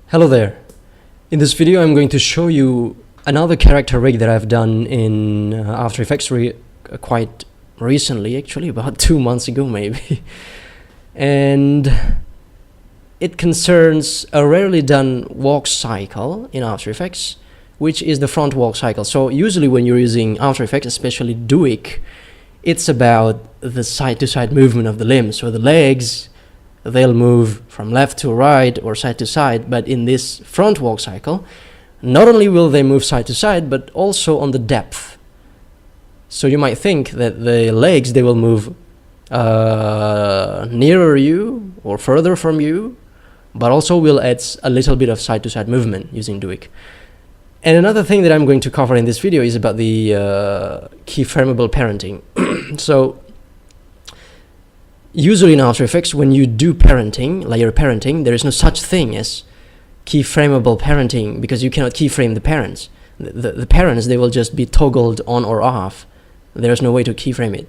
Hello there. In this video I'm going to show you another character rig that I've done in After Effects quite recently, actually about 2 months ago maybe. And it concerns a rarely done walk cycle in After Effects, which is the front walk cycle. So usually when you're using After Effects, especially Duik, it's about the side-to-side movement of the limbs. So the legs, they'll move from left to right or side to side, but in this front walk cycle, not only will they move side to side, but also on the depth. So you might think that the legs, they will move nearer you or further from you, but also will add a little bit of side to side movement using Duik. And another thing that I'm going to cover in this video is about the keyframeable parenting. So usually in After Effects, when you do parenting, layer parenting, there is no such thing as keyframeable parenting because you cannot keyframe the parents. The parents, they will just be toggled on or off. There's no way to keyframe it.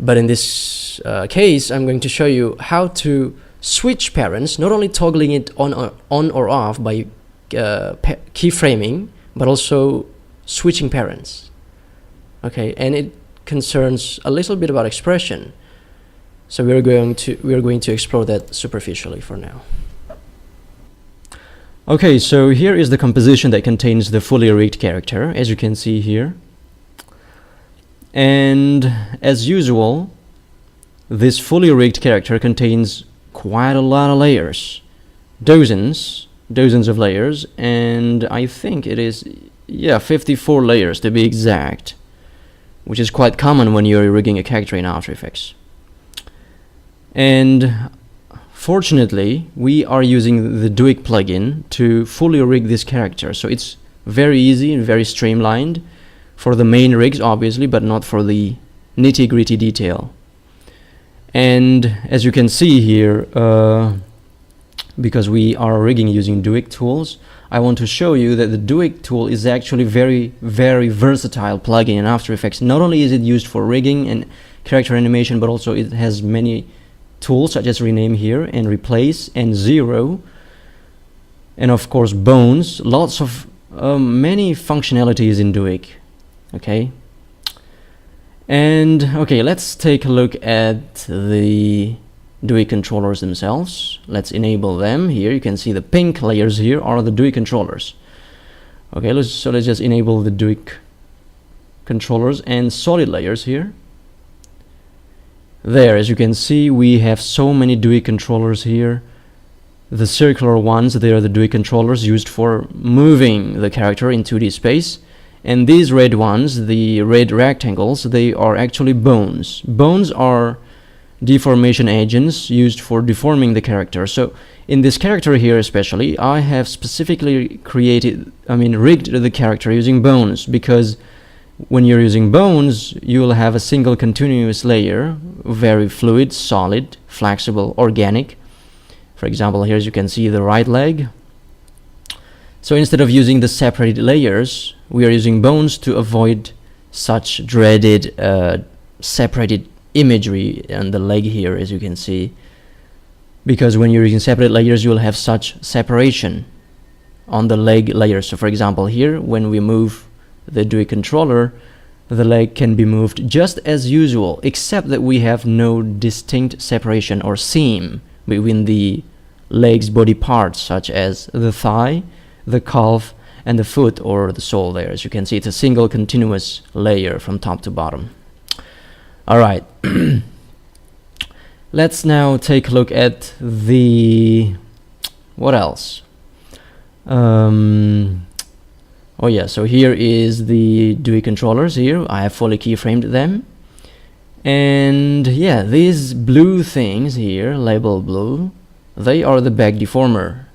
But in this case, I'm going to show you how to switch parents, not only toggling it on or off by keyframing, but also switching parents. Okay, and it concerns a little bit about expression. So we're going to explore that superficially for now. Okay, so here is the composition that contains the fully rigged character, as you can see here. And as usual, this fully rigged character contains quite a lot of layers, dozens of layers, and I think it is 54 layers to be exact, which is quite common when you're rigging a character in After Effects. And fortunately, we are using the Duik plugin to fully rig this character. So it's very easy and very streamlined for the main rigs, obviously, but not for the nitty-gritty detail. And as you can see here, because we are rigging using Duik tools, I want to show you that the Duik tool is actually very versatile plugin in After Effects. Not only is it used for rigging and character animation, but also it has many tools such as rename here and replace and zero, and of course bones. Lots of many functionalities in Duik. Okay, and okay, let's take a look at the Duik controllers themselves. Let's enable them. Here you can see the pink layers here are the Duik controllers. Okay, let's just enable the Duik controllers and solid layers here. There, as you can see, we have so many Duik controllers here. The circular ones, they are the Duik controllers used for moving the character in 2D space. And these red ones, the red rectangles, they are actually bones. Bones are deformation agents used for deforming the character. So in this character here especially, I have specifically rigged the character using bones, because when you're using bones, you will have a single continuous layer, very fluid, solid, flexible, organic. For example, here as you can see the right leg. So instead of using the separated layers, we are using bones to avoid such dreaded separated imagery on the leg here, as you can see. Because when you're using separate layers, you will have such separation on the leg layer. So for example, here, when we move the Duik controller, the leg can be moved just as usual, except that we have no distinct separation or seam between the leg's body parts, such as the thigh, the calf, and the foot or the sole there. As you can see, it's a single continuous layer from top to bottom. Alright, let's now take a look at the... what else? Oh yeah, so here is the Duik controllers here. I have fully keyframed them. And yeah, these blue things here, labeled blue, they are the back deformer.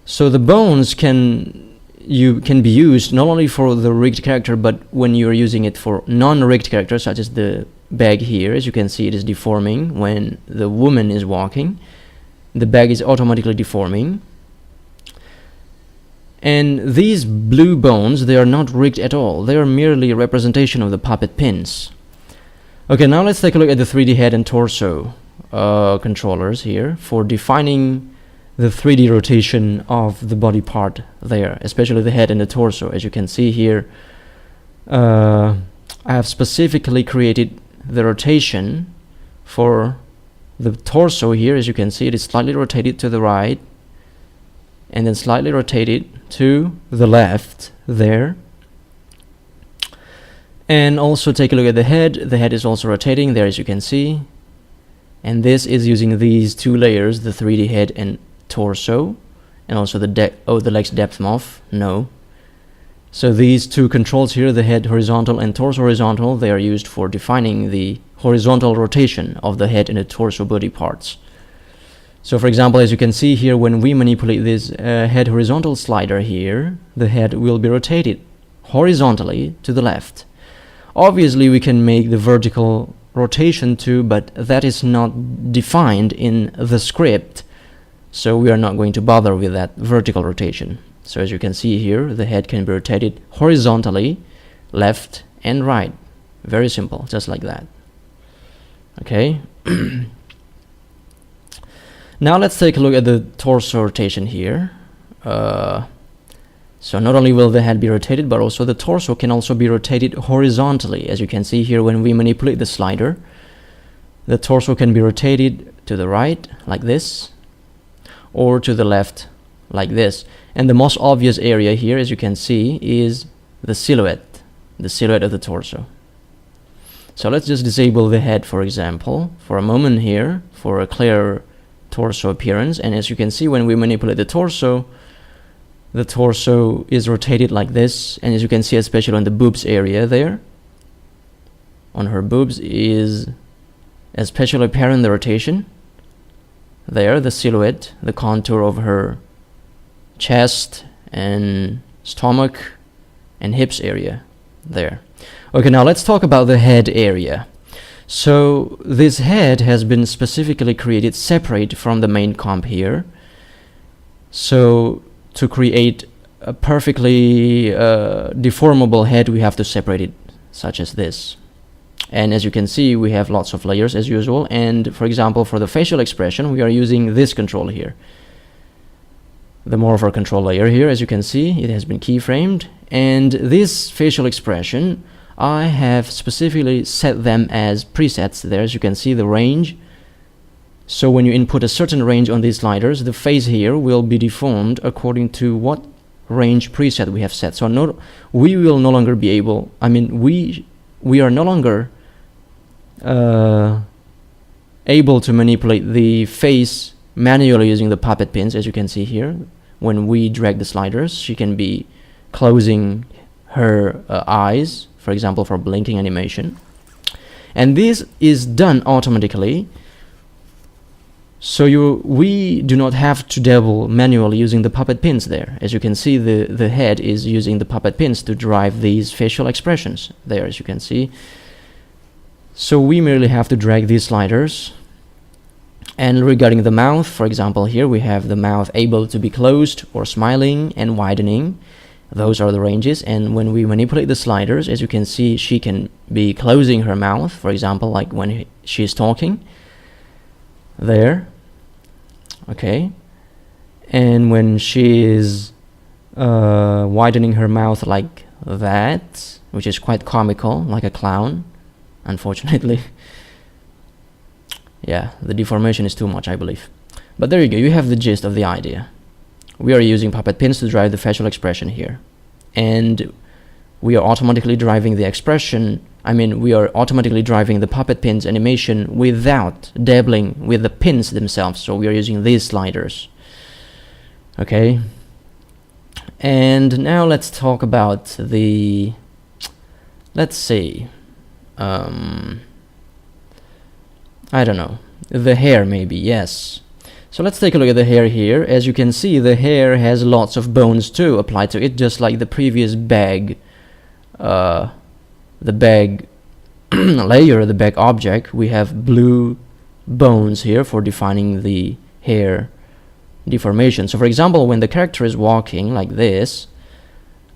So the bones can be used not only for the rigged character, but when you're using it for non-rigged characters, such as the bag here. As you can see, it is deforming when the woman is walking. The bag is automatically deforming. And these blue bones, they are not rigged at all. They are merely a representation of the puppet pins. Okay, now let's take a look at the 3D head and torso controllers here for defining the 3D rotation of the body part there, especially the head and the torso. As you can see here, I have specifically created the rotation for the torso here. As you can see, it is slightly rotated to the right and then slightly rotated to the left there. And also take a look at the head. The head is also rotating there, as you can see. And this is using these two layers, the 3D head and torso, and also the legs depth muff. No. So these two controls here, the head horizontal and torso horizontal, they are used for defining the horizontal rotation of the head and the torso body parts. So for example, as you can see here, when we manipulate this head horizontal slider here, the head will be rotated horizontally to the left. Obviously we can make the vertical rotation too, but that is not defined in the script, so we are not going to bother with that vertical rotation. So as you can see here, the head can be rotated horizontally, left and right. Very simple, just like that. Okay. Now let's take a look at the torso rotation here. So not only will the head be rotated, but also the torso can also be rotated horizontally. As you can see here, when we manipulate the slider, the torso can be rotated to the right, like this, or to the left, like this. And the most obvious area here, as you can see, is the silhouette of the torso. So let's just disable the head, for example, for a moment here, for a clear torso appearance. And as you can see, when we manipulate the torso is rotated like this. And as you can see, especially on the boobs area there, on her boobs is especially apparent the rotation. There, the silhouette, the contour of her chest and stomach and hips area there. Okay, now let's talk about the head area. So this head has been specifically created separate from the main comp here. So to create a perfectly deformable head, we have to separate it such as this. And as you can see, we have lots of layers as usual. And for example, for the facial expression, we are using this control here, the morpher control layer here. As you can see, it has been keyframed. And this facial expression, I have specifically set them as presets there. As you can see, the range. So when you input a certain range on these sliders, the face here will be deformed according to what range preset we have set. So we will no longer be able, we are no longer able to manipulate the face manually using the puppet pins. As you can see here, when we drag the sliders, she can be closing her eyes, for example, for blinking animation. And this is done automatically. So we do not have to dabble manually using the puppet pins there. As you can see, the head is using the puppet pins to drive these facial expressions there, as you can see. So we merely have to drag these sliders. And regarding the mouth, for example, here we have the mouth able to be closed or smiling and widening. Those are the ranges. And when we manipulate the sliders, as you can see, she can be closing her mouth, for example, like when she's talking there. Okay. And when she is widening her mouth like that, which is quite comical, like a clown, unfortunately. Yeah, the deformation is too much, I believe. But there you go, you have the gist of the idea. We are using puppet pins to drive the facial expression here. And we are automatically driving the expression, we are automatically driving the puppet pins animation without dabbling with the pins themselves. So we are using these sliders. Okay. And now let's talk about the, let's see, I don't know, the hair maybe, yes. So let's take a look at the hair here. As you can see, the hair has lots of bones too applied to it, just like the previous bag, the bag layer, the bag object. We have blue bones here for defining the hair deformation. So for example, when the character is walking like this,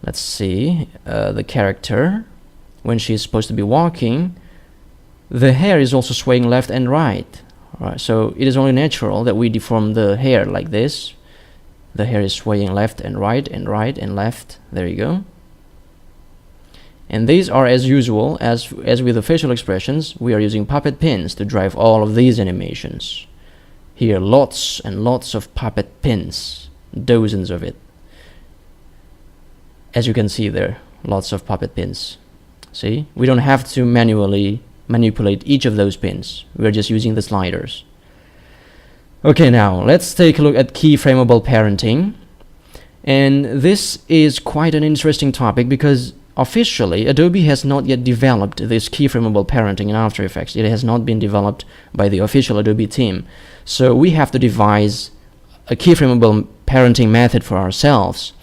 let's see, the character, when she's supposed to be walking, the hair is also swaying left and right Alright, so it is only natural that we deform the hair like this. The hair is swaying left and right and right and left. There you go. And these are, as usual, as with the facial expressions, we are using puppet pins to drive all of these animations. Here, lots and lots of puppet pins, dozens of it. As you can see there, lots of puppet pins. See, we don't have to manually manipulate each of those pins. We're just using the sliders. Okay, now let's take a look at keyframeable parenting. And this is quite an interesting topic because officially Adobe has not yet developed this keyframeable parenting in After Effects. It has not been developed by the official Adobe team. So we have to devise a keyframeable parenting method for ourselves.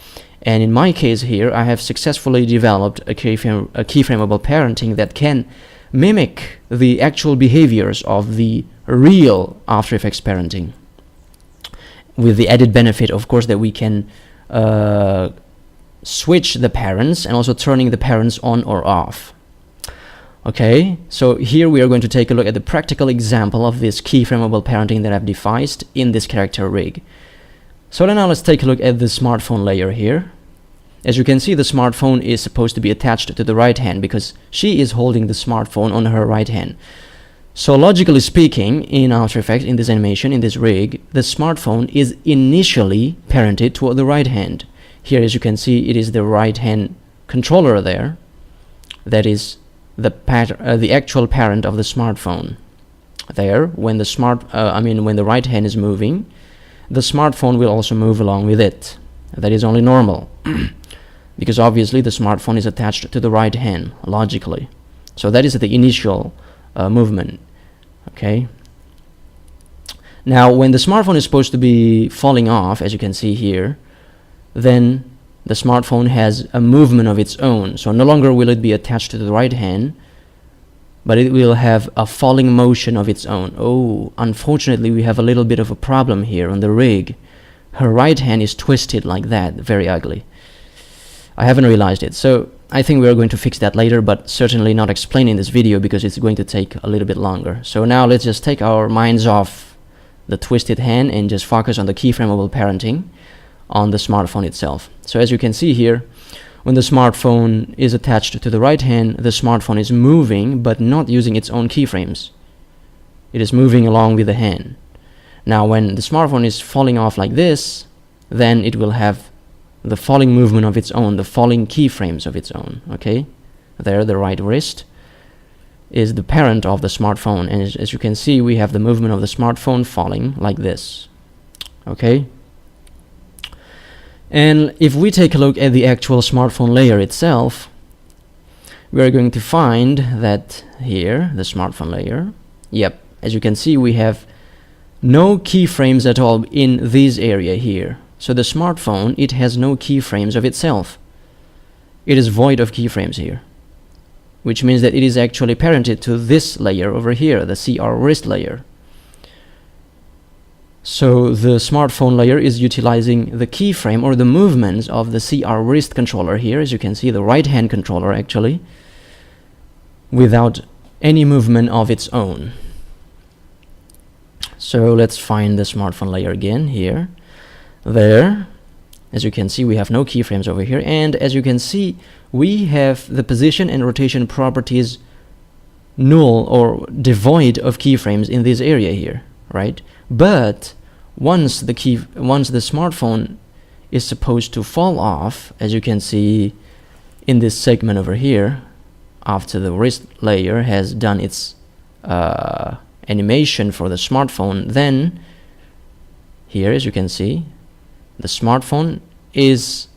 And in my case here, I have successfully developed a keyframeable parenting that can mimic the actual behaviors of the real After Effects parenting, with the added benefit, of course, that we can switch the parents and also turning the parents on or off. Okay, so here we are going to take a look at the practical example of this keyframeable parenting that I've devised in this character rig. So now let's take a look at the smartphone layer here. As you can see, the smartphone is supposed to be attached to the right hand because she is holding the smartphone on her right hand. So logically speaking, in After Effects, in this animation, in this rig, the smartphone is initially parented toward the right hand. Here, as you can see, it is the right hand controller there. That is the actual parent of the smartphone. There, when the when the right hand is moving, the smartphone will also move along with it. That is only normal. Because obviously the smartphone is attached to the right hand, logically. So that is the initial movement. Okay. Now, when the smartphone is supposed to be falling off, as you can see here, then the smartphone has a movement of its own. So no longer will it be attached to the right hand, but it will have a falling motion of its own. Oh, unfortunately, we have a little bit of a problem here on the rig. Her right hand is twisted like that, very ugly. I haven't realized it, so I think we are going to fix that later, but certainly not explain in this video because it's going to take a little bit longer. So now let's just take our minds off the twisted hand and just focus on the keyframeable parenting on the smartphone itself. So as you can see here, when the smartphone is attached to the right hand, the smartphone is moving but not using its own keyframes. It is moving along with the hand. Now when the smartphone is falling off like this, then it will have the falling movement of its own, the falling keyframes of its own. Okay, there the right wrist is the parent of the smartphone, and as you can see, we have the movement of the smartphone falling like this. Okay, and if we take a look at the actual smartphone layer itself, we are going to find that here, the smartphone layer, yep, as you can see, we have no keyframes at all in this area here. So the smartphone, it has no keyframes of itself. It is void of keyframes here, which means that it is actually parented to this layer over here, the CR wrist layer. So the smartphone layer is utilizing the keyframe or the movements of the CR wrist controller here, as you can see, the right hand controller actually, without any movement of its own. So let's find the smartphone layer again here. There, as you can see, we have no keyframes over here, and as you can see, we have the position and rotation properties null or devoid of keyframes in this area here, right? But once the smartphone is supposed to fall off, as you can see in this segment over here, after the wrist layer has done its animation for the smartphone, then here, as you can see, the smartphone is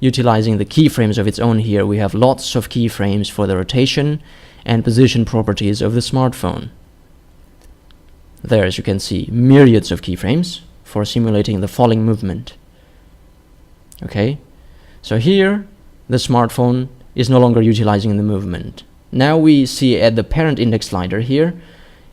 utilizing the keyframes of its own here. We have lots of keyframes for the rotation and position properties of the smartphone. There, as you can see, myriads of keyframes for simulating the falling movement. Okay, so here the smartphone is no longer utilizing the movement. Now we see at the parent index slider here,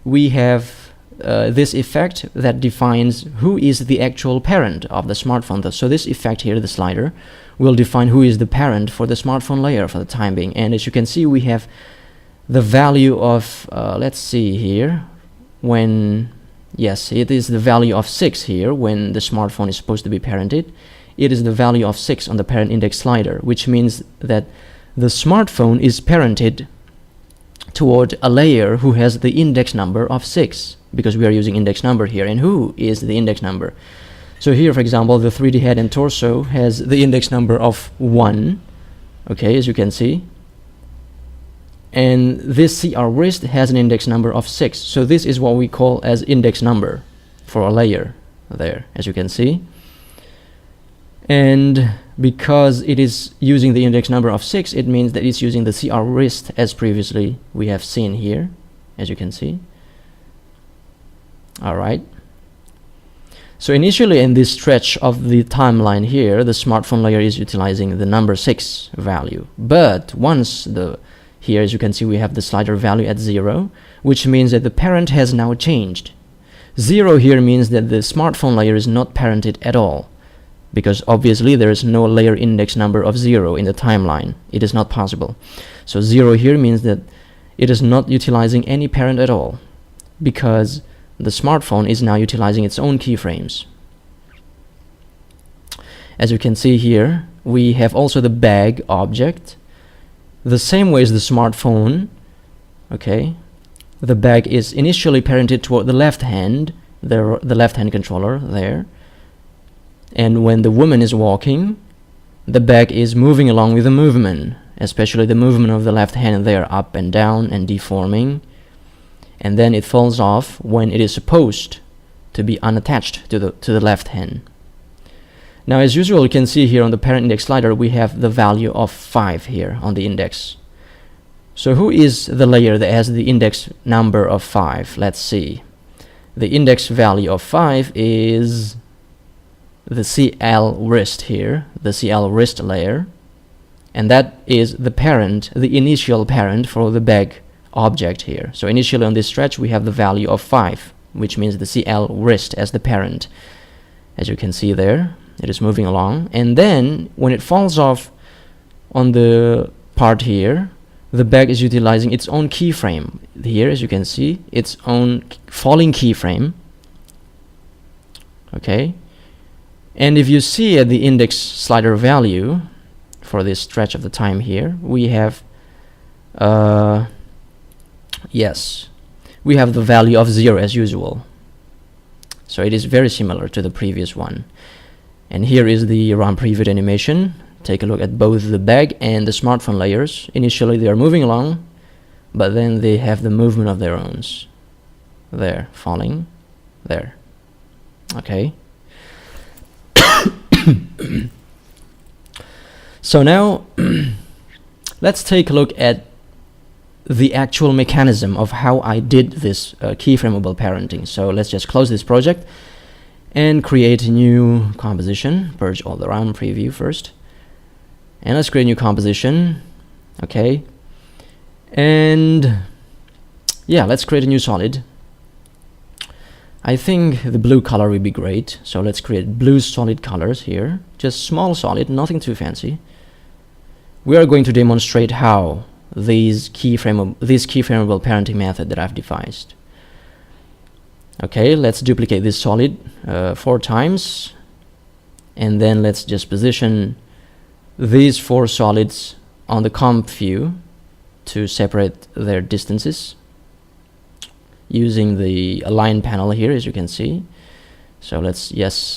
we have this effect that defines who is the actual parent of the smartphone. So this effect here, the slider, will define who is the parent for the smartphone layer for the time being. And as you can see, we have the value of, let's see here, when, yes, it is the value of 6 here when the smartphone is supposed to be parented. It is the value of 6 on the parent index slider, which means that the smartphone is parented toward a layer who has the index number of 6, because we are using index number here. And who is the index number? So here, for example, the 3D head and torso has the index number of 1, okay, as you can see. And this CR wrist has an index number of 6. So this is what we call as index number for a layer there, as you can see. And because it is using the index number of 6, it means that it's using the CR wrist as previously we have seen here, as you can see. All right. So initially in this stretch of the timeline here, the smartphone layer is utilizing the number 6 value. But once here, as you can see, we have the slider value at 0, which means that the parent has now changed. 0 here means that the smartphone layer is not parented at all, because obviously there is no layer index number of 0 in the timeline. It is not possible. So 0 here means that it is not utilizing any parent at all, because the smartphone is now utilizing its own keyframes. As you can see here, we have also the bag object. The same way as the smartphone, okay, the bag is initially parented toward the left hand, the left hand controller there. And when the woman is walking, the bag is moving along with the movement, especially the movement of the left hand there, up and down and deforming. And then it falls off when it is supposed to be unattached to the left hand. Now, as usual, you can see here on the parent index slider, we have the value of 5 here on the index. So who is the layer that has the index number of 5? Let's see. The index value of 5 is the CL wrist here, the CL wrist layer. And that is the parent, the initial parent for the bag object here. So initially on this stretch, we have the value of 5, which means the CL wrist as the parent. As you can see there, it is moving along. And then when it falls off on the part here, the bag is utilizing its own keyframe. Here, as you can see, its own falling keyframe. Okay. And if you see at the index slider value for this stretch of the time here, we have yes, we have the value of 0 as usual. So it is very similar to the previous one. And here is the RAM previewed animation. Take a look at both the bag and the smartphone layers. Initially they are moving along, but then they have the movement of their own. There, falling, there. Okay. So now let's take a look at the actual mechanism of how I did this keyframeable parenting. So let's just close this project and create a new composition. Purge all the RAM preview first. And let's create a new composition. Okay. And yeah, let's create a new solid. I think the blue color would be great. So let's create blue solid colors here. Just small solid, nothing too fancy. We are going to demonstrate how this keyframeable parenting method that I've devised. Okay, let's duplicate this solid 4 times, and then let's just position these 4 solids on the comp view to separate their distances using the align panel here, as you can see. So let's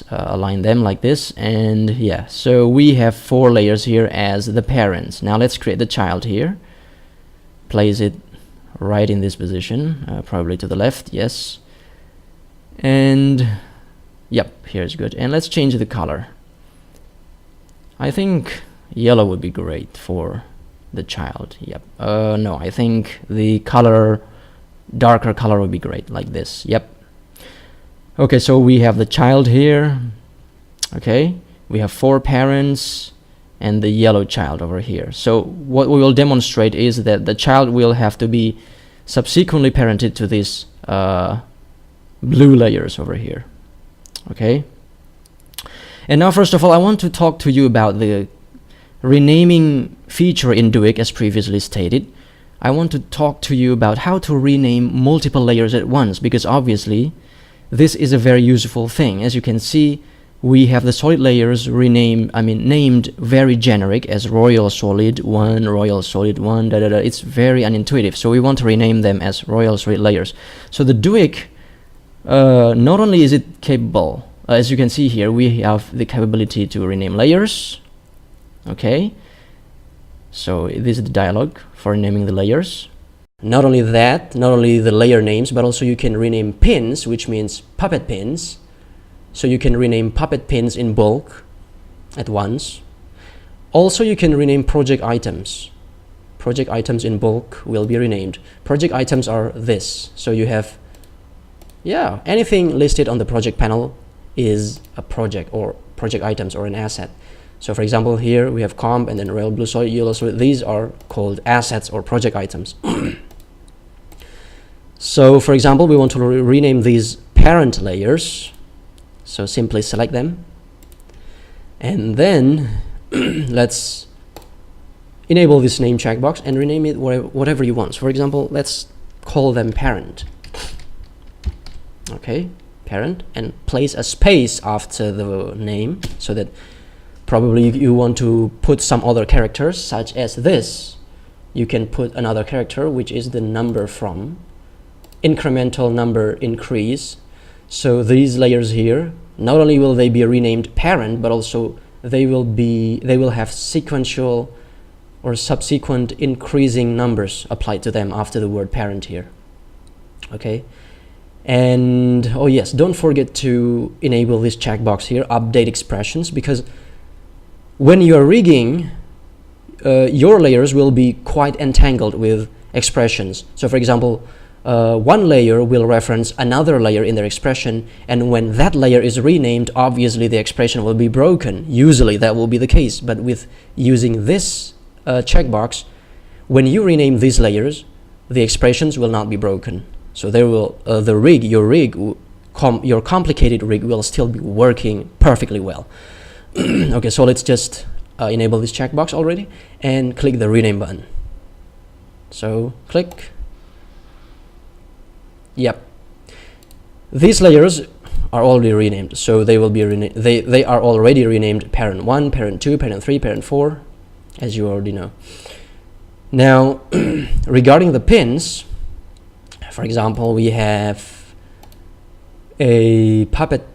align them like this, and yeah, so we have 4 layers here as the parents. Now let's create the child here. Place it right in this position, probably to the left, yes. And yep, here's good. And let's change the color. I think yellow would be great for the child. Yep. No, I think the color, darker color would be great, like this. Yep. Okay, so we have the child here. Okay, we have 4 parents and the yellow child over here. So what we will demonstrate is that the child will have to be subsequently parented to these blue layers over here. Okay. And now, first of all, I want to talk to you about the renaming feature in Duik, as previously stated. I want to talk to you about how to rename multiple layers at once, because obviously this is a very useful thing. As you can see, we have the solid layers named very generic as Royal Solid 1, Royal Solid 1, It's very unintuitive, so we want to rename them as Royal Solid layers. So the Duik, not only is it capable, as you can see here, we have the capability to rename layers. Okay, so this is the dialog for naming the layers. Not only that, not only the layer names, but also you can rename pins, which means puppet pins. So you can rename puppet pins in bulk at once. Also, you can rename project items. Project items in bulk will be renamed. Project items are this. So you have, anything listed on the project panel is a project or project items or an asset. So for example, here we have comp and then Royal Blue Solid, Yellow Solid. These are called assets or project items. So for example, we want to rename these parent layers. So simply select them, and then let's enable this name checkbox and rename it whatever you want. So for example, let's call them parent. Okay, parent, and place a space after the name, so that probably you want to put some other characters, such as this. You can put another character, which is the number from, incremental number increase. So these layers here, not only will they be renamed parent, but also they will have sequential or subsequent increasing numbers applied to them after the word parent here. Okay, and oh yes, don't forget to enable this checkbox here, update expressions, because when you are rigging, your layers will be quite entangled with expressions. So for example, one layer will reference another layer in their expression, and when that layer is renamed, obviously the expression will be broken. Usually that will be the case, but with using this checkbox, when you rename these layers, the expressions will not be broken. So there will your complicated rig will still be working perfectly well. Okay, so let's just enable this checkbox already and click the rename button. So click. Yep, these layers are already renamed, so they will be they are already renamed parent 1, parent 2, parent 3, parent 4, as you already know. Now regarding the pins, for example, we have a puppet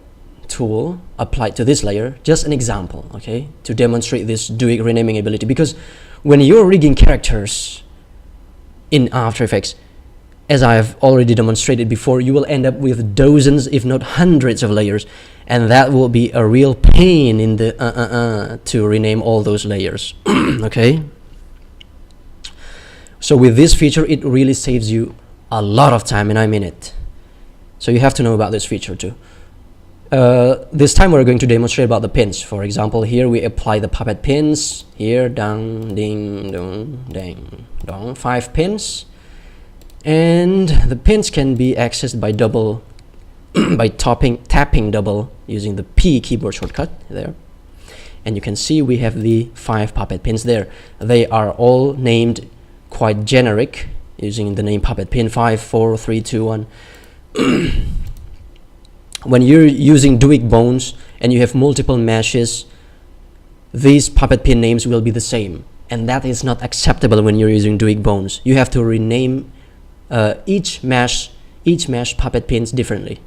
tool applied to this layer, just an example, okay, to demonstrate this Duik renaming ability, because when you're rigging characters in After Effects, as I have already demonstrated before, you will end up with dozens, if not hundreds of layers, and that will be a real pain in the to rename all those layers. Okay, so with this feature, it really saves you a lot of time, and I mean it. So you have to know about this feature too. This time we're going to demonstrate about the pins. For example, here we apply the puppet pins here, dang, ding, dong, dang, dong, 5 pins. And the pins can be accessed by by tapping double using the P keyboard shortcut there. And you can see we have the 5 puppet pins there. They are all named quite generic using the name puppet pin 5, 4, 3, 2, 1. When you're using Duik bones and you have multiple meshes, these puppet pin names will be the same. And that is not acceptable when you're using Duik bones. You have to rename each mesh puppet pins differently.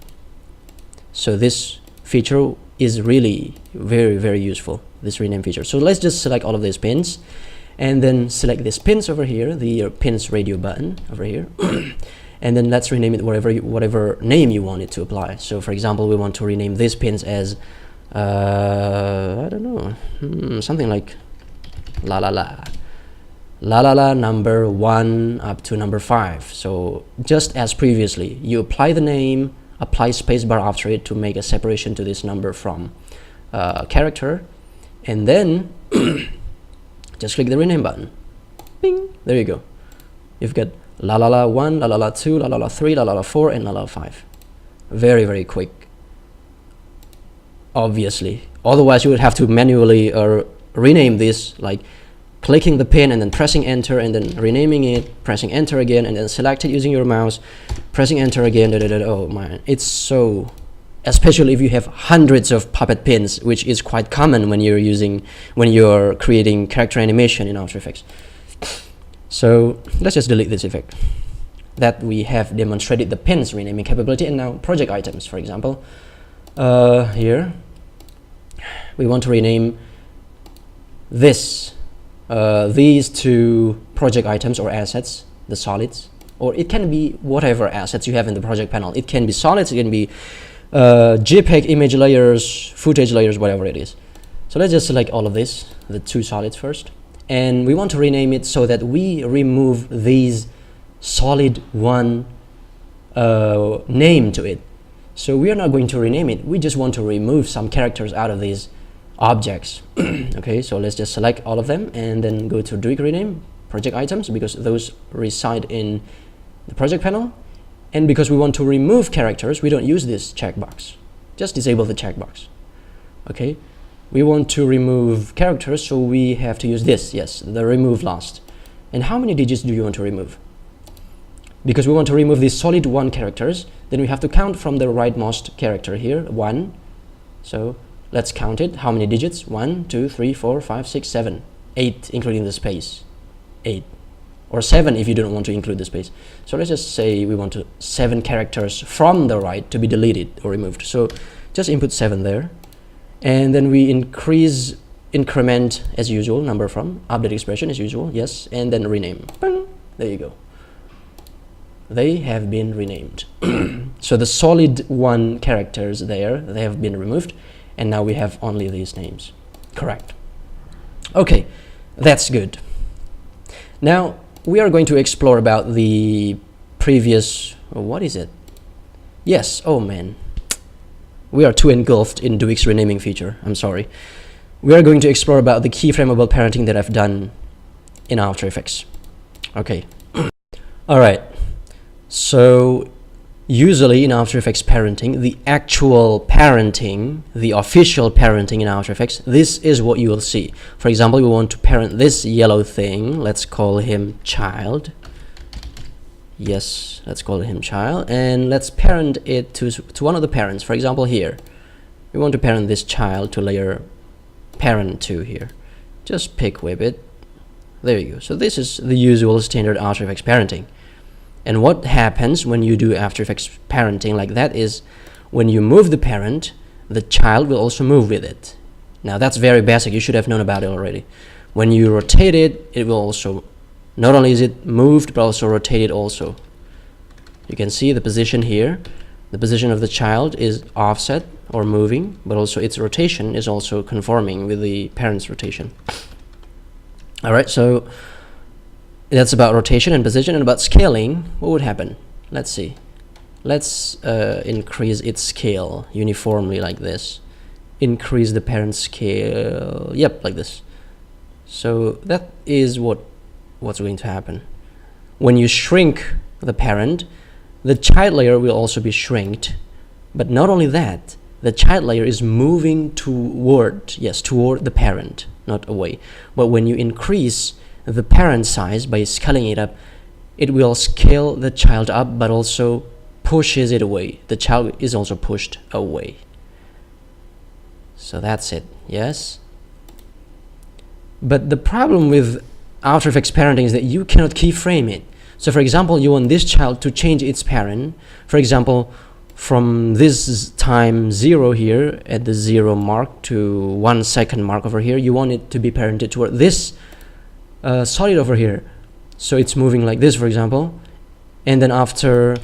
So this feature is really very, very useful, this rename feature. So let's just select all of these pins and then select this pins over here, the pins radio button over here. And then let's rename it whatever name you want it to apply. So for example, we want to rename these pins as I don't know, something like la la la. La la la number 1 up to number 5. So just as previously, you apply the name, apply spacebar after it to make a separation to this number from character, and then just click the rename button. Bing! There you go. You've got la la la 1, la la la 2, la la la 3, la la la 4, and la la 5. Very, very quick. Obviously. Otherwise, you would have to manually rename this like clicking the pin and then pressing enter and then renaming it, pressing enter again and then select it using your mouse, pressing enter again. Oh man, it's so, especially if you have hundreds of puppet pins, which is quite common when you're creating character animation in After Effects. So let's just delete this effect. That we have demonstrated the pins renaming capability. And now project items, for example, here we want to rename these two project items or assets, the solids, or it can be whatever assets you have in the project panel. It can be solids, it can be JPEG image layers, footage layers, whatever it is. So let's just select all of this, the two solids first, and we want to rename it so that we remove these solid one name to it. So we are not going to rename it, we just want to remove some characters out of these objects. Okay, so let's just select all of them and then go to do rename project items, because those reside in the project panel. And because we want to remove characters, we don't use this checkbox, just disable the checkbox. Okay, we want to remove characters, so we have to use this, yes, the remove last. And how many digits do you want to remove? Because we want to remove these solid one characters, then we have to count from the rightmost character here, 1. So let's count it. How many digits? 1, 2, 3, 4, 5, 6, 7, 8, including the space. 8. Or 7 if you don't want to include the space. So let's just say we want 7 characters from the right to be deleted or removed. So just input 7 there. And then we increment as usual, number from, update expression as usual, yes, and then rename. Bing. There you go. They have been renamed. So the solid one characters there, they have been removed, and now we have only these names. Correct. Okay, that's good. Now we are going to explore about the previous, what is it? Yes, oh man, we are too engulfed in Duik's renaming feature, I'm sorry. We are going to explore about the keyframeable parenting that I've done in After Effects. Okay. All right. So usually in After Effects parenting, the actual parenting, the official parenting in After Effects, this is what you will see. For example, we want to parent this yellow thing. Let's call him child. Yes, let's call him child. And let's parent it to one of the parents. For example, here, we want to parent this child to layer parent 2 here. Just pick whip it. There you go. So this is the usual standard After Effects parenting. And what happens when you do After Effects parenting like that is when you move the parent, the child will also move with it. Now that's very basic, you should have known about it already. When you rotate it, it will also, not only is it moved, but also rotated also. You can see the position here. The position of the child is offset or moving, but also its rotation is also conforming with the parent's rotation. Alright, so that's about rotation and position. And about scaling, what would happen? Let's see. Let's increase its scale uniformly like this. Increase the parent scale, yep, like this. So that is what's going to happen. When you shrink the parent, the child layer will also be shrinked. But not only that, the child layer is moving toward the parent, not away. But when you increase the parent size by scaling it up, it will scale the child up, but also pushes it away. The child is also pushed away. So that's it, yes? But the problem with After Effects parenting is that you cannot keyframe it. So for example, you want this child to change its parent. For example, from this time 0 here at the 0 mark to 1 second mark over here, you want it to be parented toward this solid over here. So it's moving like this, for example, and then after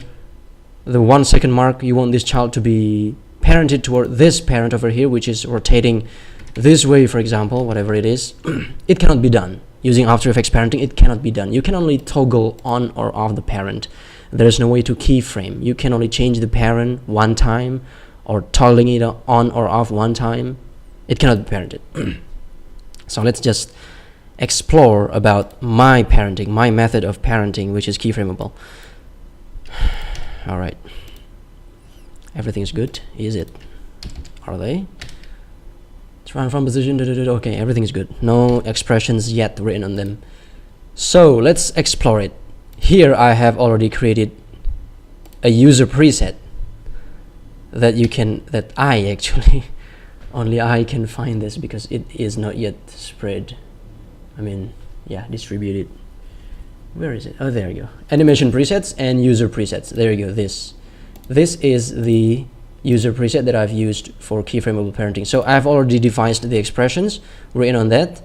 the 1 second mark, you want this child to be parented toward this parent over here, which is rotating this way, for example, whatever it is. It cannot be done using After Effects parenting. It cannot be done. You can only toggle on or off the parent. There is no way to keyframe. You can only change the parent one time or toggling it on or off one time. It cannot be parented. So let's just explore about my parenting, my method of parenting, which is keyframeable. All right, everything's good, is it? Are they? transform position, okay, everything is good. No expressions yet written on them. So let's explore it. Here I have already created a user preset that I actually only I can find this because it is not yet spread. I mean, yeah, distributed. Where is it? Oh, there you go. Animation presets and user presets. There you go. This is the user preset that I've used for keyframeable parenting. So I've already devised the expressions written on that,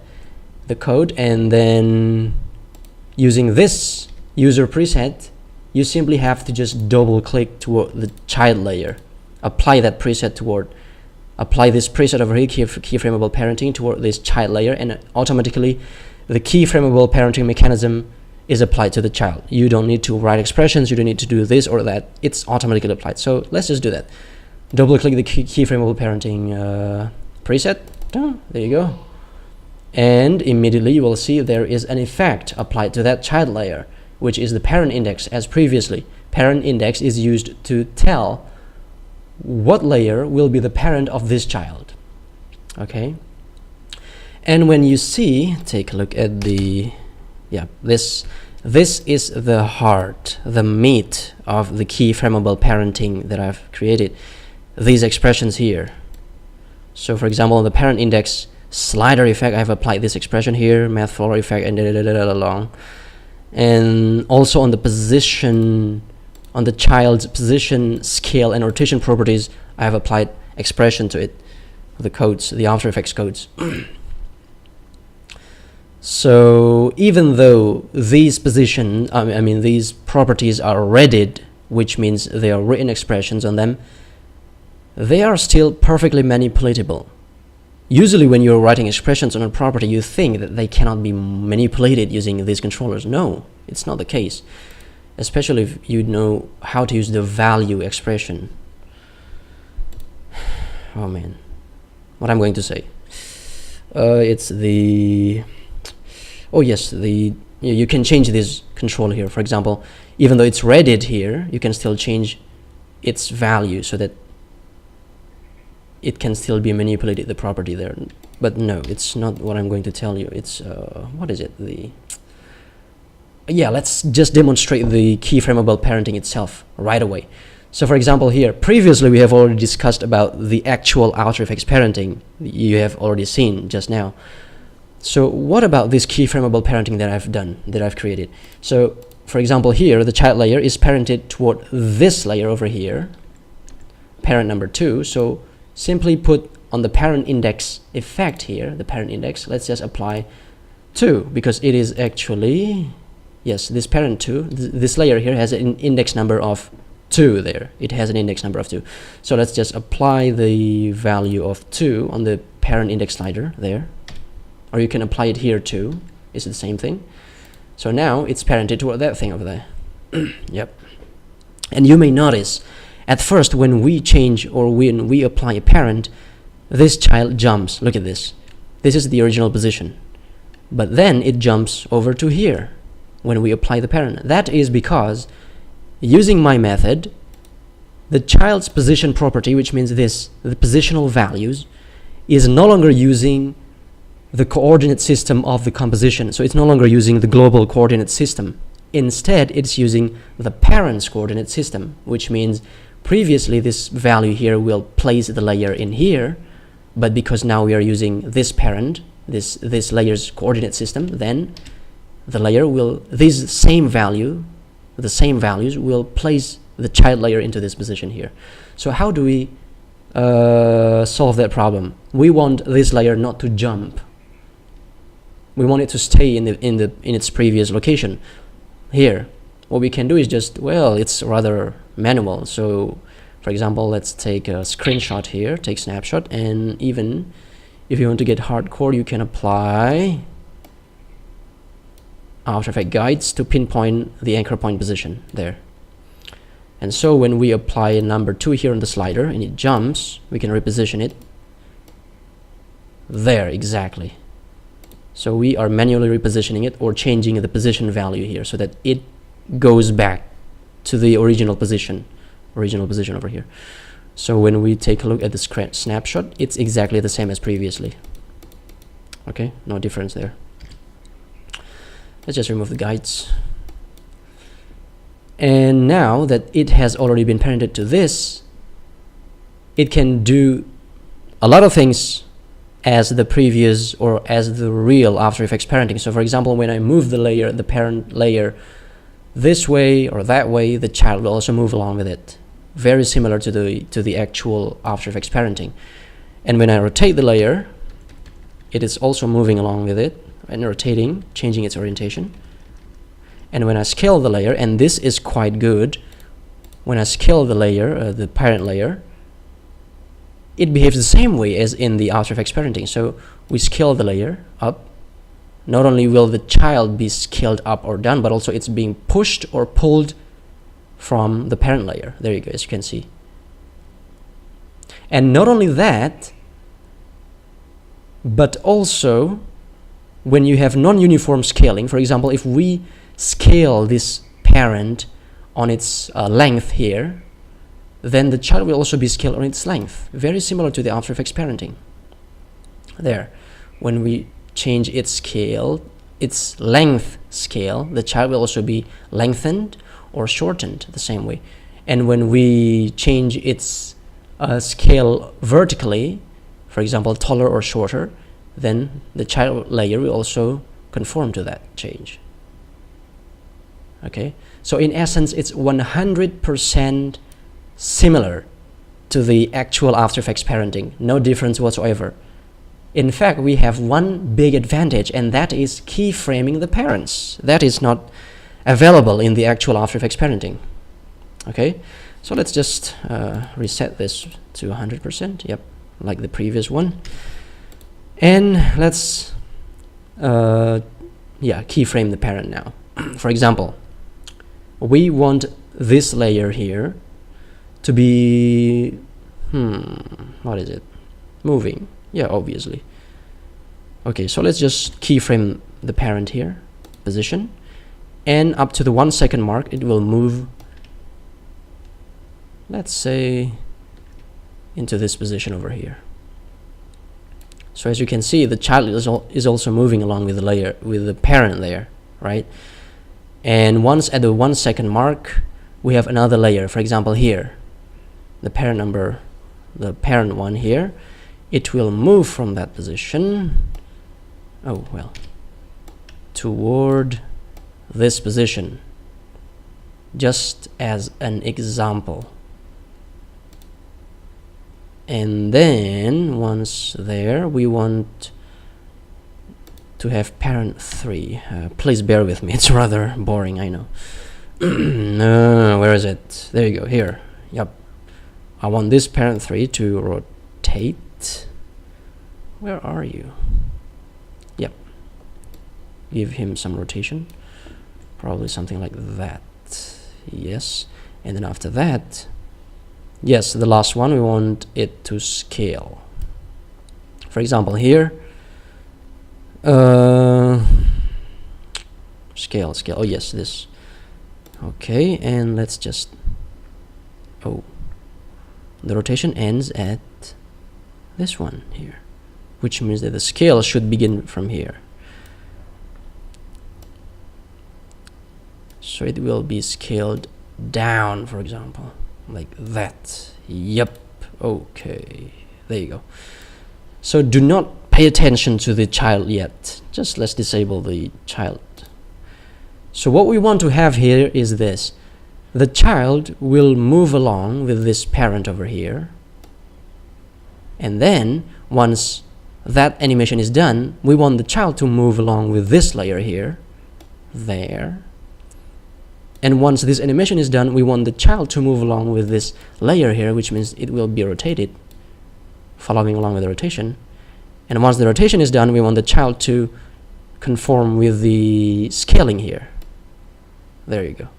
the code, and then using this user preset, you simply have to just double click toward the child layer, apply this preset over here, keyframeable parenting, toward this child layer, and automatically the keyframeable parenting mechanism is applied to the child. You don't need to write expressions, you don't need to do this or that, it's automatically applied. So let's just do that. Double click the keyframeable parenting preset. There you go. And immediately you will see there is an effect applied to that child layer, which is the parent index. As previously, parent index is used to tell what layer will be the parent of this child. Okay. And when you see, take a look at the, yeah, this is the heart, the meat of the keyframeable parenting that I've created. These expressions here. So for example, the parent index slider effect, I've applied this expression here, math floor effect, and along. And also on the position, on the child's position, scale, and rotation properties, I have applied expression to it, the codes, the After Effects codes. So even though these position, I mean these properties are readied, which means they are written expressions on them, they are still perfectly manipulatable. Usually when you're writing expressions on a property, you think that they cannot be manipulated using these controllers. No, it's not the case. Especially if you know how to use the value expression. Oh man, what I'm going to say. It's the... Oh yes, you can change this control here. For example, even though it's readied here, you can still change its value so that it can still be manipulated, the property there. But no, it's not what I'm going to tell you. It's what is it? Yeah, let's just demonstrate the keyframeable parenting itself right away. So for example here, previously we have already discussed about the actual After Effects parenting you have already seen just now. So what about this keyframeable parenting that I've done, that I've created? So for example here, the child layer is parented toward this layer over here, parent number 2. So simply put on the parent index effect here, the parent index, let's just apply 2, because it is actually, yes, this parent 2, this layer here has an index number of 2 there. It has an index number of 2. So let's just apply the value of 2 on the parent index slider there. Or you can apply it here too. It's the same thing. So now it's parented toward that thing over there. Yep. And you may notice at first when we change or when we apply a parent, this child jumps. Look at this. This is the original position. But then it jumps over to here when we apply the parent. That is because using my method, the child's position property, which means this, the positional values, is no longer using the coordinate system of the composition. So it's no longer using the global coordinate system. Instead, it's using the parent's coordinate system, which means previously this value here will place the layer in here, but because now we are using this parent, this layer's coordinate system, then the layer will, the same values will place the child layer into this position here. So how do we solve that problem? We want this layer not to jump. We want it to stay in its previous location. Here, what we can do is just, well, it's rather manual. So, for example, let's take a screenshot here, take snapshot, and even if you want to get hardcore, you can apply After Effects guides to pinpoint the anchor point position there. And so when we apply number 2 here on the slider and it jumps, we can reposition it there exactly. So we are manually repositioning it or changing the position value here so that it goes back to the original position over here. So when we take a look at the snapshot, it's exactly the same as previously. Okay, no difference there. Let's just remove the guides. And now that it has already been parented to this, it can do a lot of things as the previous or as the real After Effects parenting. So for example, when I move the layer, the parent layer, this way or that way, the child will also move along with it. Very similar to the actual After Effects parenting. And when I rotate the layer, it is also moving along with it and rotating, changing its orientation. And when I scale the layer, and this is quite good, when I scale the layer, the parent layer, it behaves the same way as in the After Effects parenting. So we scale the layer up. Not only will the child be scaled up or down, but also it's being pushed or pulled from the parent layer. There you go, as you can see. And not only that, but also when you have non-uniform scaling, for example, if we scale this parent on its length here, then the child will also be scaled on its length. Very similar to the After Effects parenting. There, when we change its scale, its length scale, the child will also be lengthened or shortened the same way. And when we change its scale vertically, for example, taller or shorter, then the child layer will also conform to that change. Okay, so in essence, it's 100% similar to the actual After Effects parenting, no difference whatsoever. In fact, we have one big advantage, and that is keyframing the parents. That is not available in the actual After Effects parenting. Okay, so let's just reset this to 100%. Yep, like the previous one. And let's keyframe the parent now. For example, we want this layer here to be what is it? Moving. Yeah, obviously. Okay, so let's just keyframe the parent here, position, and up to the 1 second mark it will move, let's say, into this position over here. So as you can see, the child is also moving along with the layer, with the parent layer, right? And once at the 1 second mark, we have another layer. For example, here, the parent number, the parent one here, it will move from that position, toward this position, just as an example. And then once there, we want to have parent 3. Please bear with me, it's rather boring, I know. Where is it? There you go, here. Yep, I want this parent 3 to rotate. Where are you? Yep, give him some rotation, probably something like that. Yes, and then after that, yes, the last one, we want it to scale. For example, here, scale, oh yes, this. Okay, and let's just, the rotation ends at this one here, which means that the scale should begin from here. So it will be scaled down, for example, like that. Yep, okay, there you go. So do not pay attention to the child yet, just let's disable the child. So what we want to have here is this: the child will move along with this parent over here, and then once that animation is done, we want the child to move along with this layer here, there. And once this animation is done, we want the child to move along with this layer here, which means it will be rotated, following along with the rotation. And once the rotation is done, we want the child to conform with the scaling here. There you go.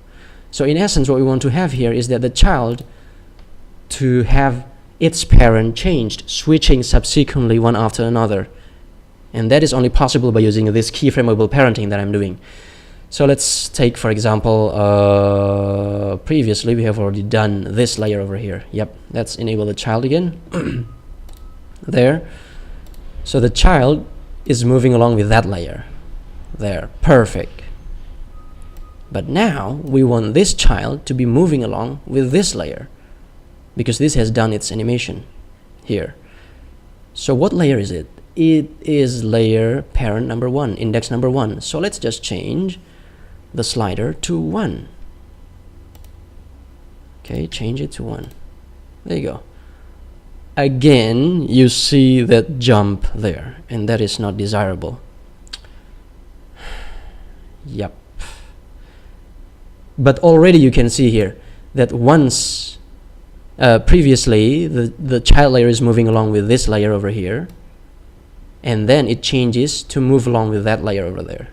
So in essence, what we want to have here is that the child to have its parent changed, switching subsequently one after another. And that is only possible by using this keyframeable parenting that I'm doing. So let's take, for example, previously we have already done this layer over here. Yep, let's enable the child again. There. So the child is moving along with that layer. There, perfect. But now we want this child to be moving along with this layer, because this has done its animation here. So what layer is it? It is layer parent number 1, index number 1. So let's just change the slider to 1. Okay, change it to 1. There you go. Again, you see that jump there, and that is not desirable. Yep. But already you can see here that once previously the child layer is moving along with this layer over here, and then it changes to move along with that layer over there.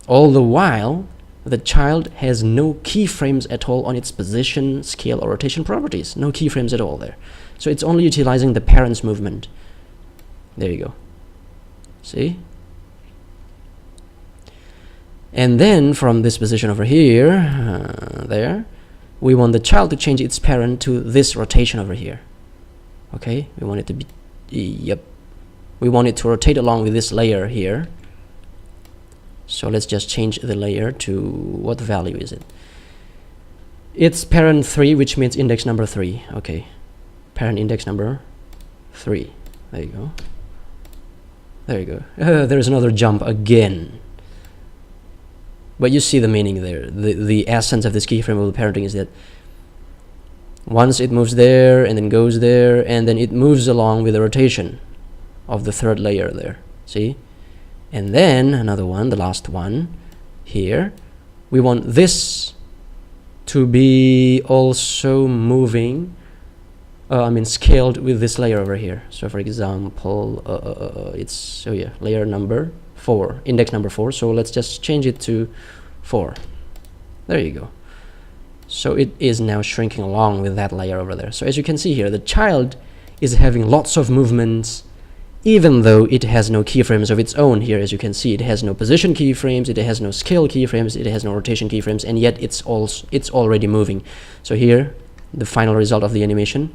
All the while, the child has no keyframes at all on its position, scale, or rotation properties. No keyframes at all there. So it's only utilizing the parent's movement. There you go. See? And then from this position over here, there, we want the child to change its parent to this rotation over here. Okay? We want it to be, yep. We want it to rotate along with this layer here. So let's just change the layer to, what value is it? It's parent 3, which means index number 3. Okay, parent index number 3. There you go. There you go. There's another jump again. But you see the meaning there. The essence of this keyframeable parenting is that once it moves there and then goes there, and then it moves along with the rotation of the third layer there. See? And then another one, the last one here, we want this to be also moving, scaled with this layer over here. So for example, it's, oh yeah, layer number 4, index number 4. So let's just change it to 4. There you go. So it is now shrinking along with that layer over there. So as you can see here, the child is having lots of movements, even though it has no keyframes of its own. Here, as you can see, it has no position keyframes, it has no scale keyframes, it has no rotation keyframes, and yet it's already moving. So here, the final result of the animation,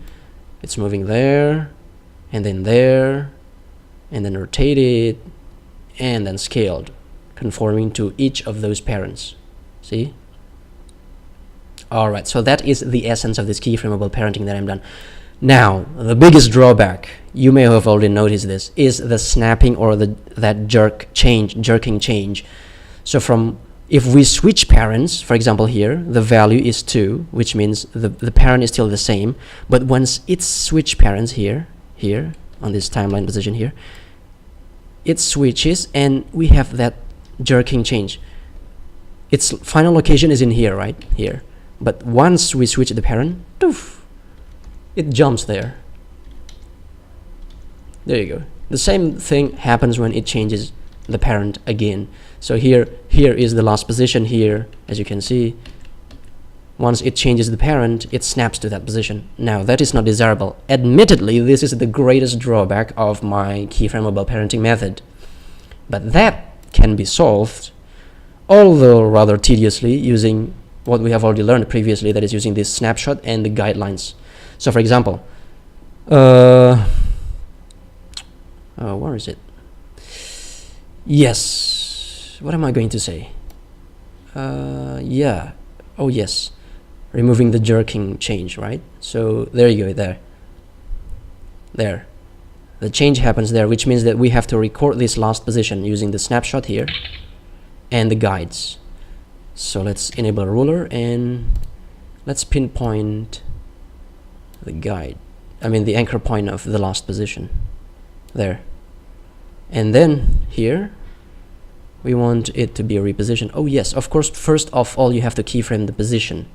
it's moving there, and then rotated, and then scaled, conforming to each of those parents. See? Alright, so that is the essence of this keyframeable parenting that I'm done. Now, the biggest drawback, you may have already noticed this, is the snapping or that jerking change. So if we switch parents, for example here, the value is 2, which means the parent is still the same, but once it's switch parents here, on this timeline position here, it switches and we have that jerking change. Its final location is in here, right? Here. But once we switch the parent, doof, it jumps there. There you go. The same thing happens when it changes the parent again. So here is the last position here, as you can see. Once it changes the parent, it snaps to that position. Now, that is not desirable. Admittedly, this is the greatest drawback of my keyframeable parenting method. But that can be solved, although rather tediously, using what we have already learned previously, that is using this snapshot and the guidelines. So for example, where is it? Yes, what am I going to say? Yeah, oh yes, removing the jerking change, right? So there you go, there. The change happens there, which means that we have to record this last position using the snapshot here and the guides. So let's enable a ruler and let's pinpoint the guide, the anchor point of the last position there. And then here we want it to be repositioned. Oh yes, of course, first of all you have to keyframe the position,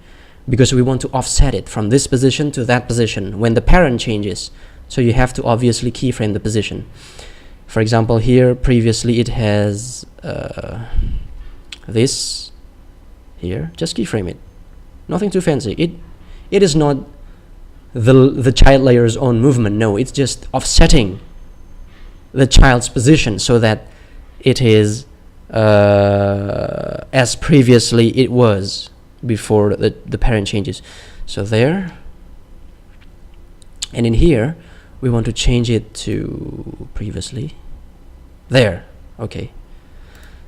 because we want to offset it from this position to that position when the parent changes. So you have to obviously keyframe the position. For example, here previously it has this here. Just keyframe it, nothing too fancy. It is not the child layer's own movement. No, it's just offsetting the child's position so that it is as previously it was before the parent changes. So there, and in here we want to change it to previously. There, okay.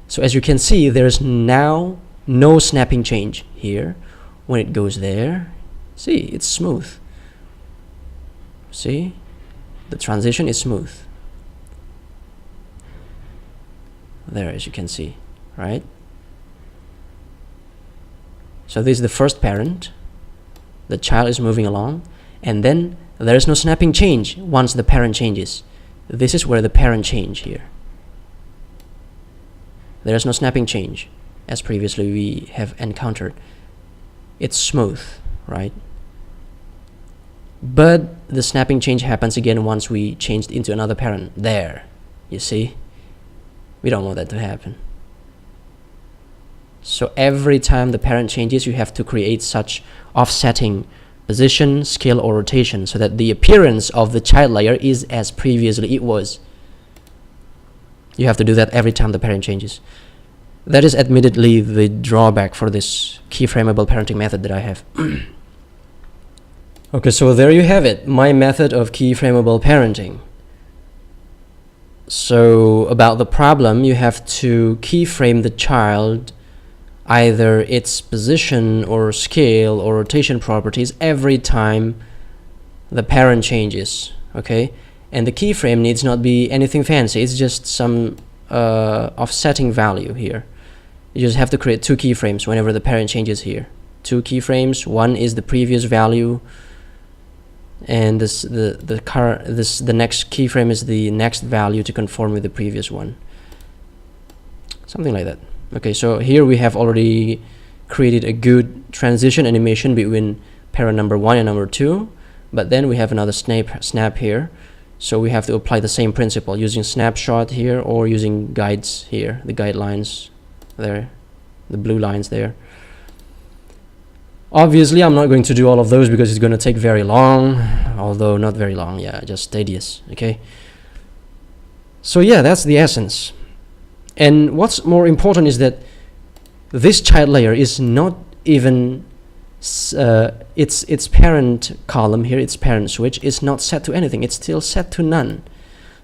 So as you can see, there's now no snapping change here. When it goes there, see, it's smooth. See, the transition is smooth. There, as you can see, right? So this is the first parent. The child is moving along, and then there is no snapping change once the parent changes. This is where the parent change here. There is no snapping change as previously we have encountered. It's smooth, right? But the snapping change happens again once we changed into another parent. There, you see? We don't want that to happen. So every time the parent changes, you have to create such offsetting position, scale, or rotation so that the appearance of the child layer is as previously it was. You have to do that every time the parent changes. That is admittedly the drawback for this keyframeable parenting method that I have. Okay, so there you have it, my method of keyframeable parenting. So about the problem, you have to keyframe the child, either its position or scale or rotation properties every time the parent changes, okay? And the keyframe needs not be anything fancy, it's just some offsetting value here. You just have to create 2 keyframes whenever the parent changes here. 2 keyframes, one is the previous value, and the next keyframe is the next value to conform with the previous one. Something like that. Okay, so here we have already created a good transition animation between parent number 1 and number 2, but then we have another snap here. So we have to apply the same principle using snapshot here or using guides here, the guidelines there, the blue lines there. Obviously, I'm not going to do all of those because it's going to take very long, although not very long, yeah, just tedious, okay? So yeah, that's the essence. And what's more important is that this child layer is not even, its parent column here, its parent switch, is not set to anything, it's still set to none.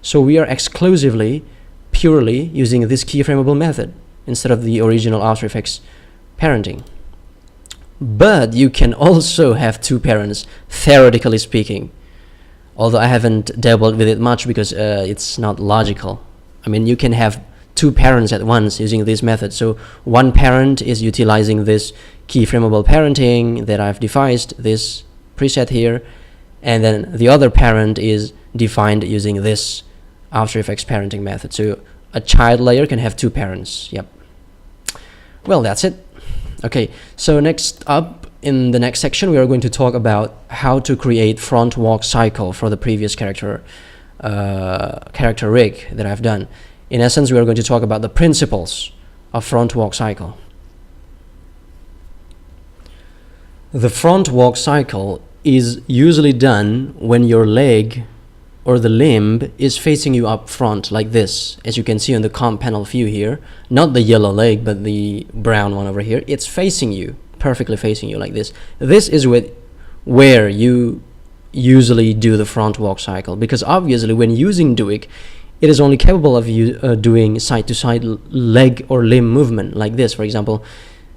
So we are exclusively, purely using this keyframeable method instead of the original After Effects parenting. But you can also have 2 parents, theoretically speaking, although I haven't dabbled with it much because it's not logical. I mean, you can have 2 parents at once using this method. So one parent is utilizing this keyframeable parenting that I've devised, this preset here, and then the other parent is defined using this After Effects parenting method. So a child layer can have 2 parents. Yep. Well, that's it. Okay, so next up, in the next section, we are going to talk about how to create front walk cycle for the previous character rig that I've done. In essence, we are going to talk about the principles of front walk cycle. The front walk cycle is usually done when your leg or the limb is facing you up front like this, as you can see on the comp panel view here. Not the yellow leg, but the brown one over here. It's facing you, perfectly facing you like this. This is where you usually do the front walk cycle, because obviously when using Duik, it is only capable of doing side-to-side leg or limb movement like this. For example,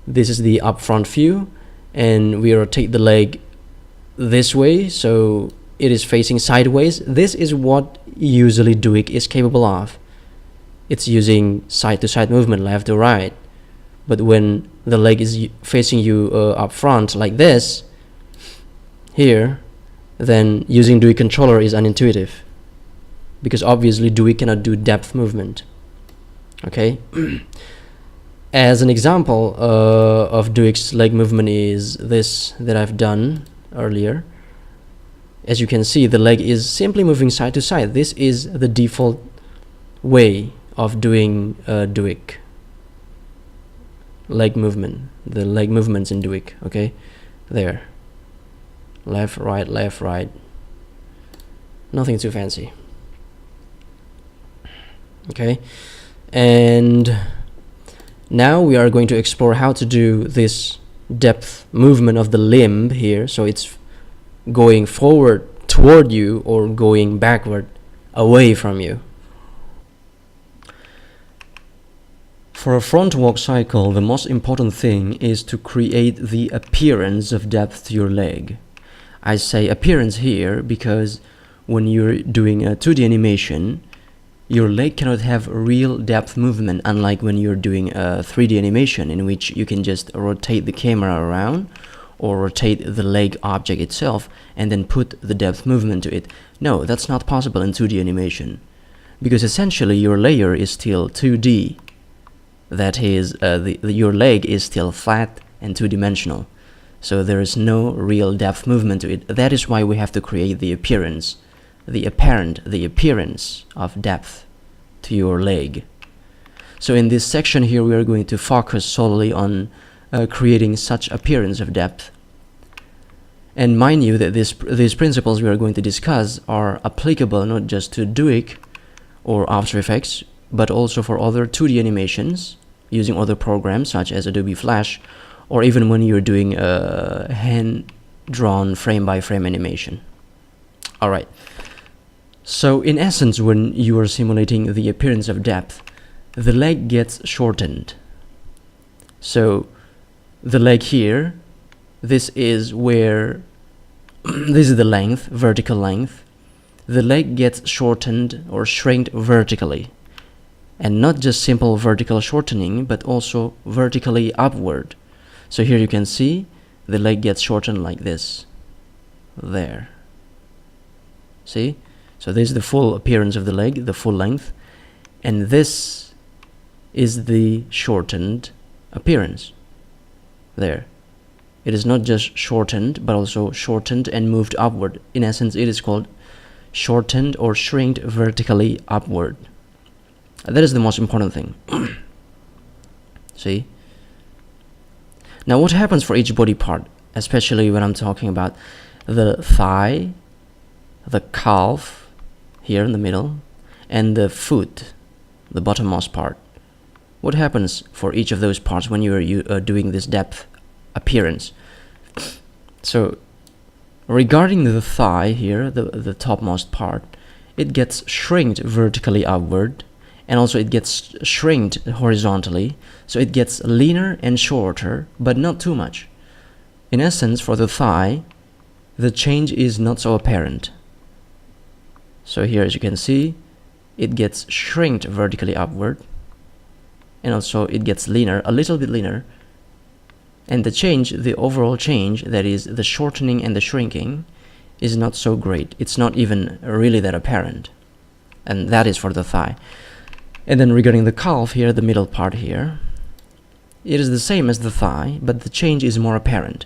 this is the up front view, and we rotate the leg this way, so it is facing sideways. This is what usually Duik is capable of. It's using side-to-side movement, left to right. But when the leg is facing you up front like this, here, then using Duik controller is unintuitive, because obviously Duik cannot do depth movement. Okay? As an example of Duik's leg movement is this that I've done earlier. As you can see, the leg is simply moving side to side. This is the default way of doing Duik leg movement, the leg movements in Duik. Okay, there, left, right, nothing too fancy. Okay, and Now we are going to explore how to do this depth movement of the limb here, so it's going forward toward you or going backward away from you. For a front walk cycle, the most important thing is to create the appearance of depth to your leg. I say appearance here because when you're doing a 2D animation, your leg cannot have real depth movement, unlike when you're doing a 3D animation in which you can just rotate the camera around or rotate the leg object itself and then put the depth movement to it. No, that's not possible in 2D animation because essentially your layer is still 2D. That is, your leg is still flat and two-dimensional. So there is no real depth movement to it. That is why we have to create the appearance, the appearance of depth to your leg. So in this section here, we are going to focus solely on creating such appearance of depth. And mind you that these principles we are going to discuss are applicable not just to Duik or After Effects, but also for other 2D animations using other programs such as Adobe Flash, or even when you're doing a hand-drawn frame-by-frame animation. Alright, so in essence, when you are simulating the appearance of depth, the leg gets shortened. So the leg here, this is where, this is the length, vertical length. The leg gets shortened or shrinked vertically. And not just simple vertical shortening, but also vertically upward. So here you can see the leg gets shortened like this. There. See? So this is the full appearance of the leg, the full length. And this is the shortened appearance. There. It is not just shortened, but also shortened and moved upward. In essence, it is called shortened or shrinked vertically upward. That is the most important thing. See? Now what happens for each body part, especially when I'm talking about the thigh, the calf, here in the middle, and the foot, the bottommost part. What happens for each of those parts when you are doing this depth appearance? So, regarding the thigh here, the topmost part, it gets shrinked vertically upward, and also it gets shrinked horizontally, so it gets leaner and shorter, but not too much. In essence, for the thigh, the change is not so apparent. So here, as you can see, it gets shrinked vertically upward, and also it gets leaner, a little bit leaner, and the change, the overall change, that is the shortening and the shrinking, is not so great. It's not even really that apparent, and that is for the thigh. And then regarding the calf here, the middle part here, it is the same as the thigh, but the change is more apparent.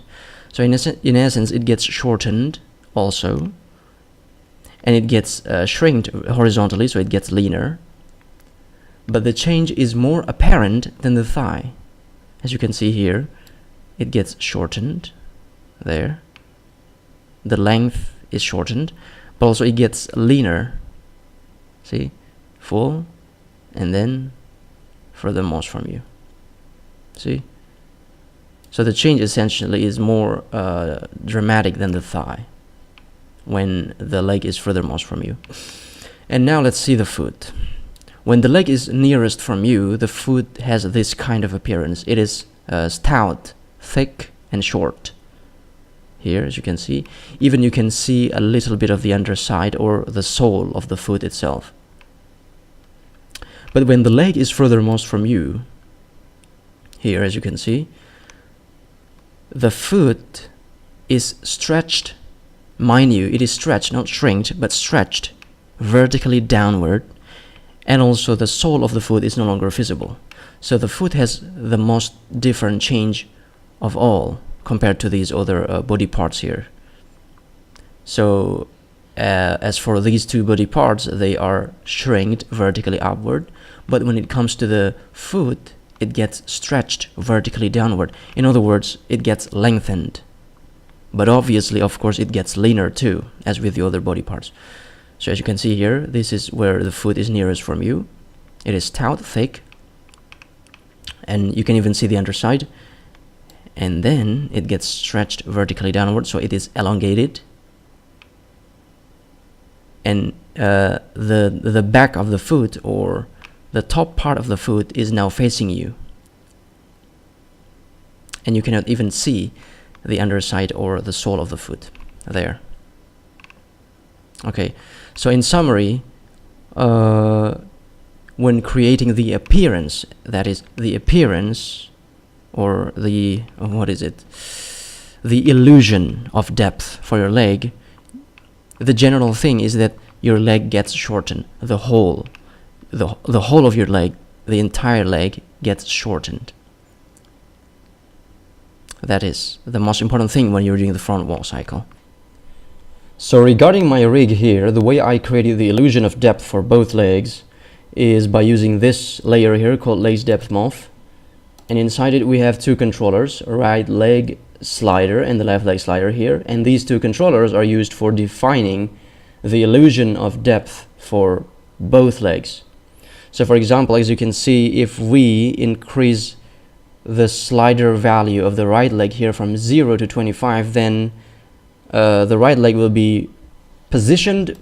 So in essence, it gets shortened also, and it gets shrinked horizontally, so it gets leaner. But the change is more apparent than the thigh. As you can see here, it gets shortened there. The length is shortened, but also it gets leaner. See? Full. And then furthermost from you. See? So the change essentially is more dramatic than the thigh when the leg is furthermost from you. And now let's see the foot. When the leg is nearest from you, the foot has this kind of appearance. It is stout, thick, and short. Here, as you can see, even you can see a little bit of the underside or the sole of the foot itself. But when the leg is furthermost from you, here as you can see, the foot is stretched. Mind you, it is stretched, not shrinked, but stretched vertically downward, and also the sole of the foot is no longer visible. So the foot has the most different change of all compared to these other body parts here. So as for these two body parts, they are shrinked vertically upward, but when it comes to the foot, it gets stretched vertically downward. In other words, it gets lengthened. But obviously, of course, it gets leaner too, as with the other body parts. So as you can see here, this is where the foot is nearest from you. It is stout, thick, and you can even see the underside, and then it gets stretched vertically downward, so it is elongated, and the back of the foot, or the top part of the foot, is now facing you, and you cannot even see the underside or the sole of the foot there. Okay, so in summary, when creating the appearance, that is the appearance, or the the illusion of depth for your leg, the general thing is that your leg gets shortened. The whole of your leg, the entire leg, gets shortened. That is the most important thing when you're doing the front walk cycle. So regarding my rig here, the way I created the illusion of depth for both legs is by using this layer here called Legs Depth Morph. And inside it we have two controllers, a right leg slider and the left leg slider here. And these two controllers are used for defining the illusion of depth for both legs. So for example, as you can see, if we increase the slider value of the right leg here from 0 to 25, then the right leg will be positioned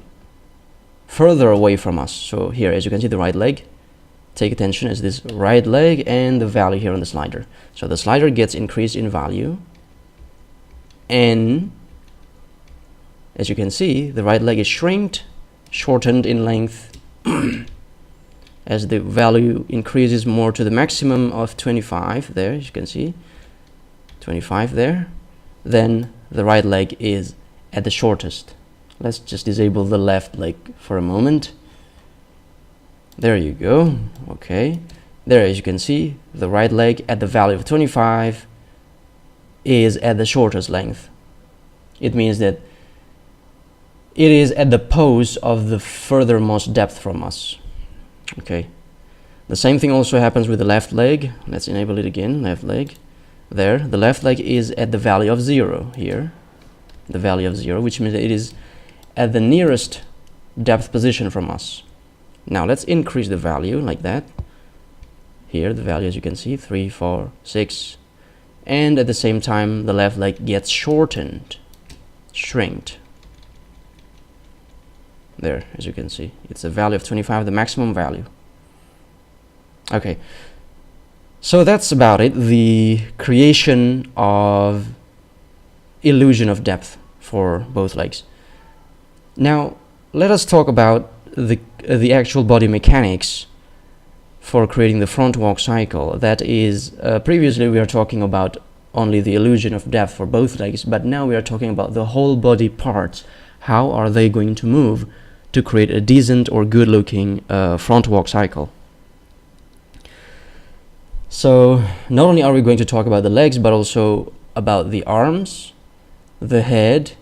further away from us. So here, as you can see, the right leg, take attention, is this right leg and the value here on the slider. So the slider gets increased in value, and as you can see, the right leg is shortened in length as the value increases more to the maximum of 25 there, as you can see, 25 there, then the right leg is at the shortest. Let's just disable the left leg for a moment. There you go. Okay, there, as you can see, the right leg at the value of 25 is at the shortest length. It means that it is at the pose of the furthermost depth from us. Okay, the same thing also happens with the left leg. Let's enable it again. Left leg, there, the left leg is at the value of 0 here, the value of 0, which means that it is at the nearest depth position from us. Now let's increase the value like that. Here the value, as you can see, 3, 4, 6, and at the same time the left leg gets shrinked. There, as you can see, it's a value of 25, the maximum value. Okay, so that's about it, the creation of illusion of depth for both legs. Now let us talk about the actual body mechanics for creating the front walk cycle. That is, previously we are talking about only the illusion of depth for both legs, but now we are talking about the whole body parts. How are they going to move to create a decent or good looking front walk cycle? So not only are we going to talk about the legs, but also about the arms, the head,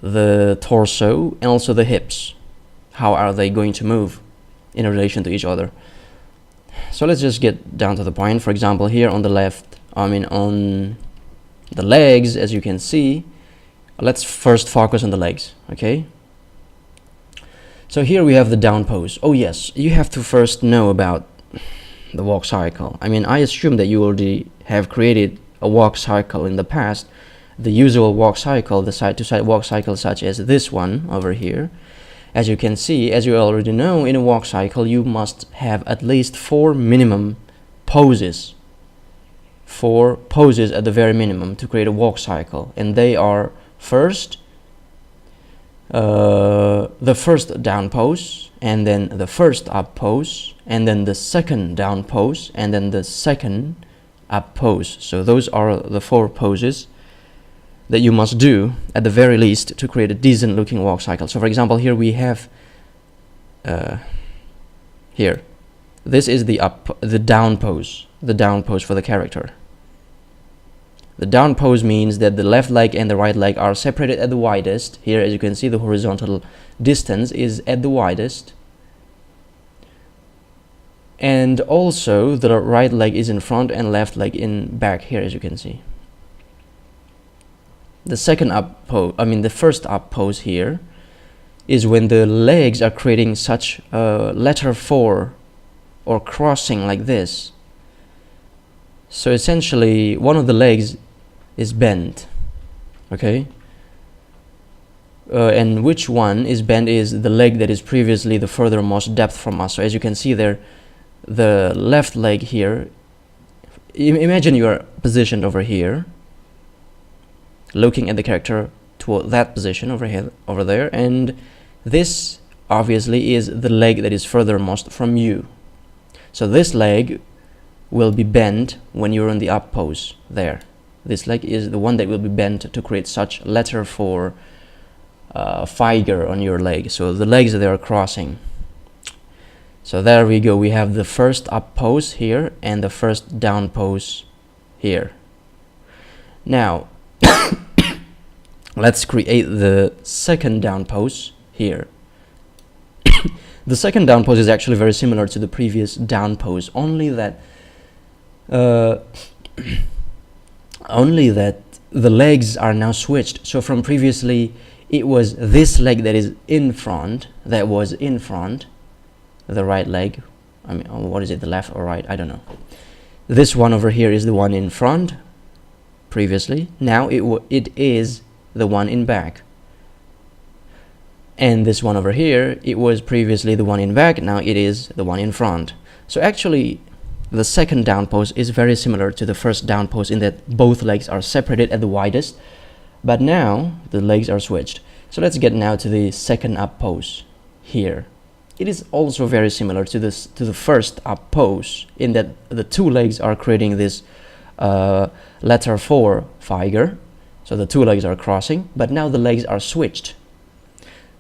the torso, and also the hips. How are they going to move in relation to each other? So let's just get down to the point. For example, here on the left, on the legs, as you can see, let's first focus on the legs. Okay, so here we have the down pose. Oh yes, you have to first know about the walk cycle. I assume that you already have created a walk cycle in the past, the usual walk cycle, the side-to-side walk cycle, such as this one over here. As you can see, as you already know, in a walk cycle you must have at least 4 minimum poses, 4 poses at the very minimum to create a walk cycle, and they are first the first down pose, and then the first up pose, and then the second down pose, and then the second up pose. So those are the 4 poses that you must do at the very least to create a decent looking walk cycle. So for example, here we have here, this is the down pose for the character. The down pose means that the left leg and the right leg are separated at the widest. Here, as you can see, the horizontal distance is at the widest, and also the right leg is in front and left leg in back here, as you can see. The second up pose, the first up pose here is when the legs are creating such a letter 4 or crossing like this. So essentially one of the legs is bent, okay, and which one is bent is the leg that is previously the furthermost depth from us. So as you can see there, the left leg here, imagine you are positioned over here looking at the character toward that position over here, over there, and this obviously is the leg that is furthermost from you. So this leg will be bent when you're in the up pose there. This leg is the one that will be bent to create such letter 4 figure on your leg. So the legs, they are crossing. So there we go, we have the first up pose here and the first down pose here. Now let's create the second down pose here. The second down pose is actually very similar to the previous down pose, only that the legs are now switched. So from previously it was this leg that is in front, that was in front, the right leg, I mean, what is it, the left or right, I don't know. This one over here is the one in front previously. Now it is the one in back. And this one over here, it was previously the one in back, now it is the one in front. So actually the second down pose is very similar to the first down pose in that both legs are separated at the widest, but now the legs are switched. So let's get now to the second up pose here. It is also very similar to the first up pose in that the two legs are creating this letter 4 figure. So the two legs are crossing, but now the legs are switched.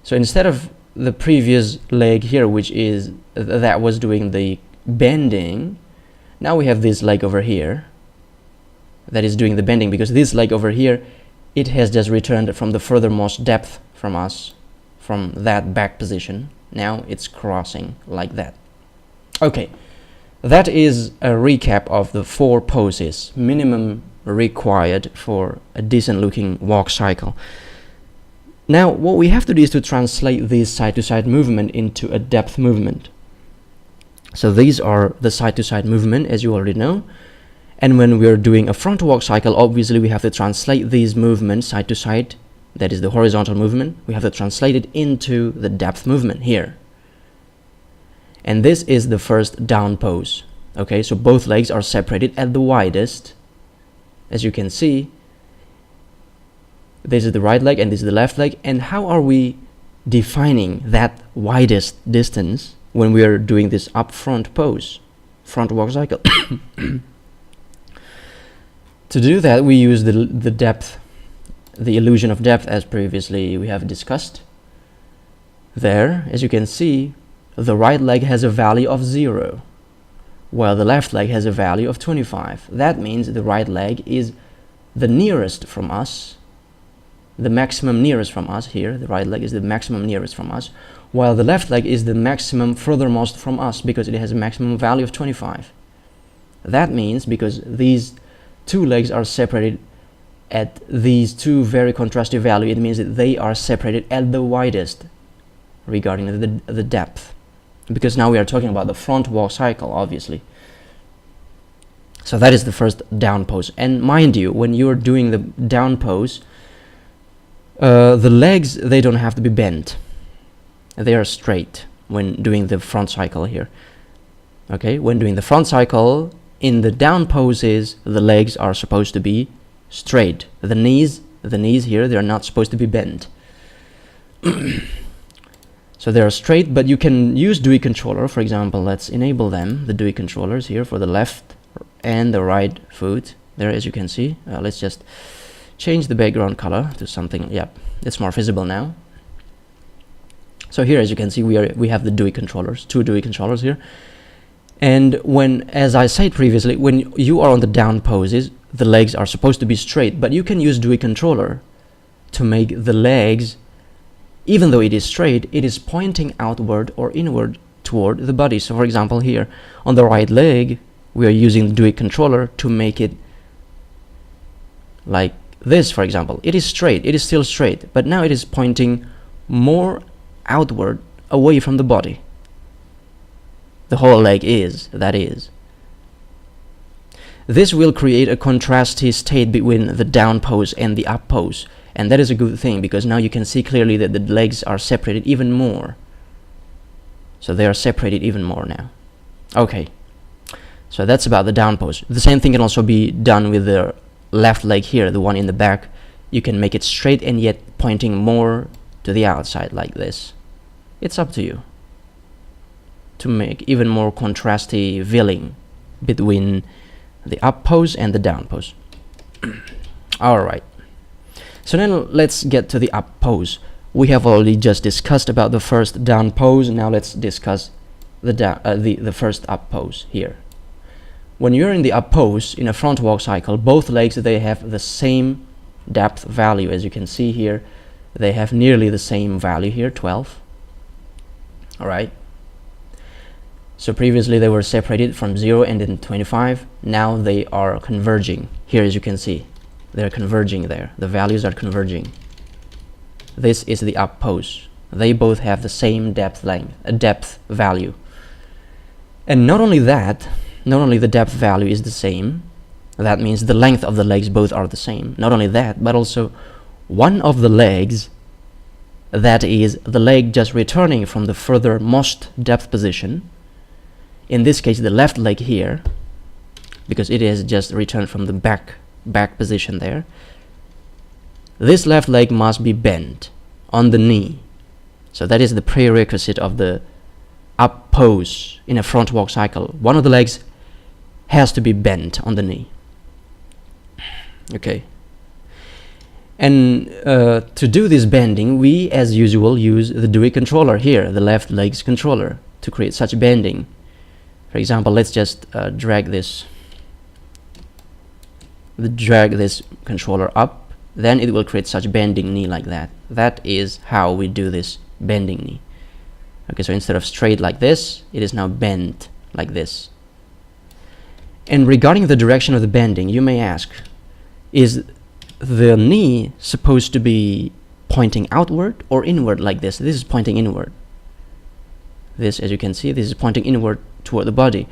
So instead of the previous leg here, which is that was doing the bending, now we have this leg over here that is doing the bending, because this leg over here, it has just returned from the furthermost depth from us, from that back position. Now it's crossing like that. Okay, that is a recap of the 4 poses minimum required for a decent looking walk cycle. Now what we have to do is to translate this side-to-side movement into a depth movement. So these are the side-to-side movement, as you already know. And when we're doing a front walk cycle, obviously we have to translate these movements side-to-side, that is the horizontal movement, we have to translate it into the depth movement here. And this is the first down pose. Okay, so both legs are separated at the widest. As you can see, this is the right leg and this is the left leg. And how are we defining that widest distance when we are doing this up front pose, front walk cycle? To do that, we use the depth, the illusion of depth, as previously we have discussed. There, as you can see, the right leg has a value of 0, while the left leg has a value of 25. That means the right leg is the nearest from us, the maximum nearest from us here. The right leg is the maximum nearest from us, while the left leg is the maximum furthermost from us, because it has a maximum value of 25. That means because these two legs are separated at these two very contrastive values, it means that they are separated at the widest regarding the depth, because now we are talking about the front walk cycle, obviously. So that is the first down pose. And mind you, when you're doing the down pose, the legs, they don't have to be bent, they are straight when doing the front cycle here. Okay, when doing the front cycle in the down poses, the legs are supposed to be straight. The knees here, they are not supposed to be bent. So they are straight, but you can use DUI controller. For example, let's enable them, the DUI controllers here for the left and the right foot. There, as you can see, let's just change the background color to something. Yep, it's more visible now. So here, as you can see, we have the DUI controllers, 2 DUI controllers here. And when, as I said previously, when you are on the down poses, the legs are supposed to be straight, but you can use DUI controller to make the legs, even though it is straight, it is pointing outward or inward toward the body. So for example, here on the right leg, we are using the DUI controller to make it like this. For example, it is straight, it is still straight, but now it is pointing more outward, away from the body. The whole leg is, that is. This will create a contrasty state between the down pose and the up pose, and that is a good thing because now you can see clearly that the legs are separated even more. So they are separated even more now. Okay, so that's about the down pose. The same thing can also be done with the left leg here, the one in the back. You can make it straight and yet pointing more to the outside like this. It's up to you to make even more contrasty feeling between the up pose and the down pose. Alright, so then let's get to the up pose. We have already just discussed about the first down pose. Now let's discuss the first up pose here. When you're in the up pose in a front walk cycle, both legs, they have the same depth value. As you can see here, they have nearly the same value here, 12. Alright, so previously they were separated from 0 and then 25. Now they are converging here. As you can see, they're converging there. The values are converging. This is the up pose. They both have the same depth value. And not only that, not only the depth value is the same, that means the length of the legs both are the same. Not only that, but also one of the legs, that is the leg just returning from the furthermost depth position, in this case the left leg here, because it has just returned from the back position there, this left leg must be bent on the knee. So that is the prerequisite of the up pose in a front walk cycle. One of the legs has to be bent on the knee. Okay, and to do this bending, we as usual use the Dewey controller here, the left leg's controller, to create such bending. For example, let's just drag this controller up, then it will create such bending knee like that. That is how we do this bending knee. Okay, so instead of straight like this, it is now bent like this. And regarding the direction of the bending, you may ask, is the knee supposed to be pointing outward or inward like this? This is pointing inward. This, as you can see, this is pointing inward toward the body.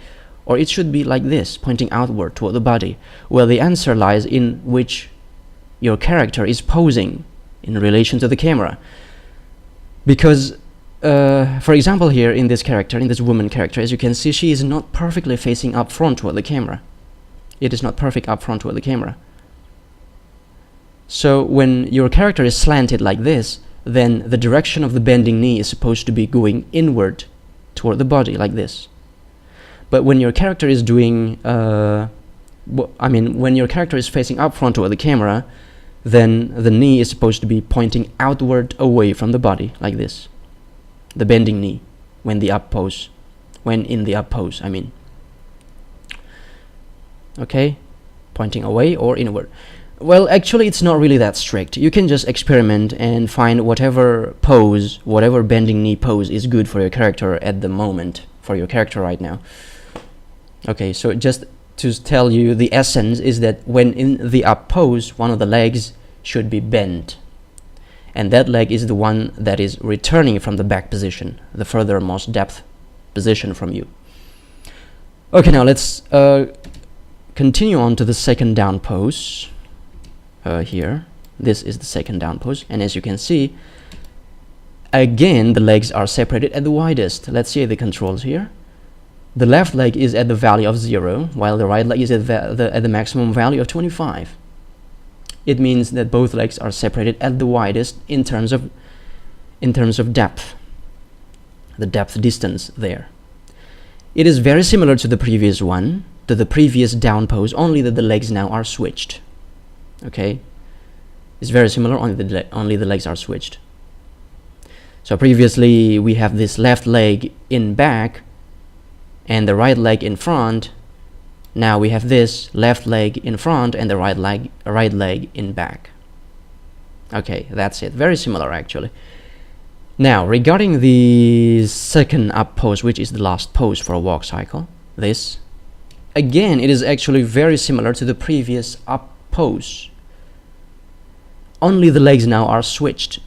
Or it should be like this, pointing outward toward the body. Well, the answer lies in which your character is posing in relation to the camera. Because, for example, here in this character, in this woman character, as you can see, she is not perfectly facing up front toward the camera. It is not perfect up front toward the camera. So when your character is slanted like this, then the direction of the bending knee is supposed to be going inward toward the body like this. But when your character is doing, when your character is facing up front toward the camera, then the knee is supposed to be pointing outward away from the body like this. The bending knee when in the up pose, I mean. Okay, pointing away or inward. Well, actually it's not really that strict. You can just experiment and find whatever pose, whatever bending knee pose is good for your character at the moment, for your character right now. Okay, so just to tell you, the essence is that when in the up pose, one of the legs should be bent. And that leg is the one that is returning from the back position, the furthermost depth position from you. Okay, now let's continue on to the second down pose. Here, this is the second down pose, and as you can see, again the legs are separated at the widest. Let's see the controls here. The left leg is at the value of 0, while the right leg is at the maximum value of 25. It means that both legs are separated at the widest in terms of depth, the depth distance there. It is very similar to the previous one, to the previous down pose, only that the legs now are switched. Okay, it's very similar, only the legs are switched. So previously we have this left leg in back and the right leg in front. Now we have this left leg in front and the right leg in back. Okay, that's it. Very similar actually. Now regarding the second up pose, which is the last pose for a walk cycle, this again, it is actually very similar to the previous up pose. Only the legs now are switched.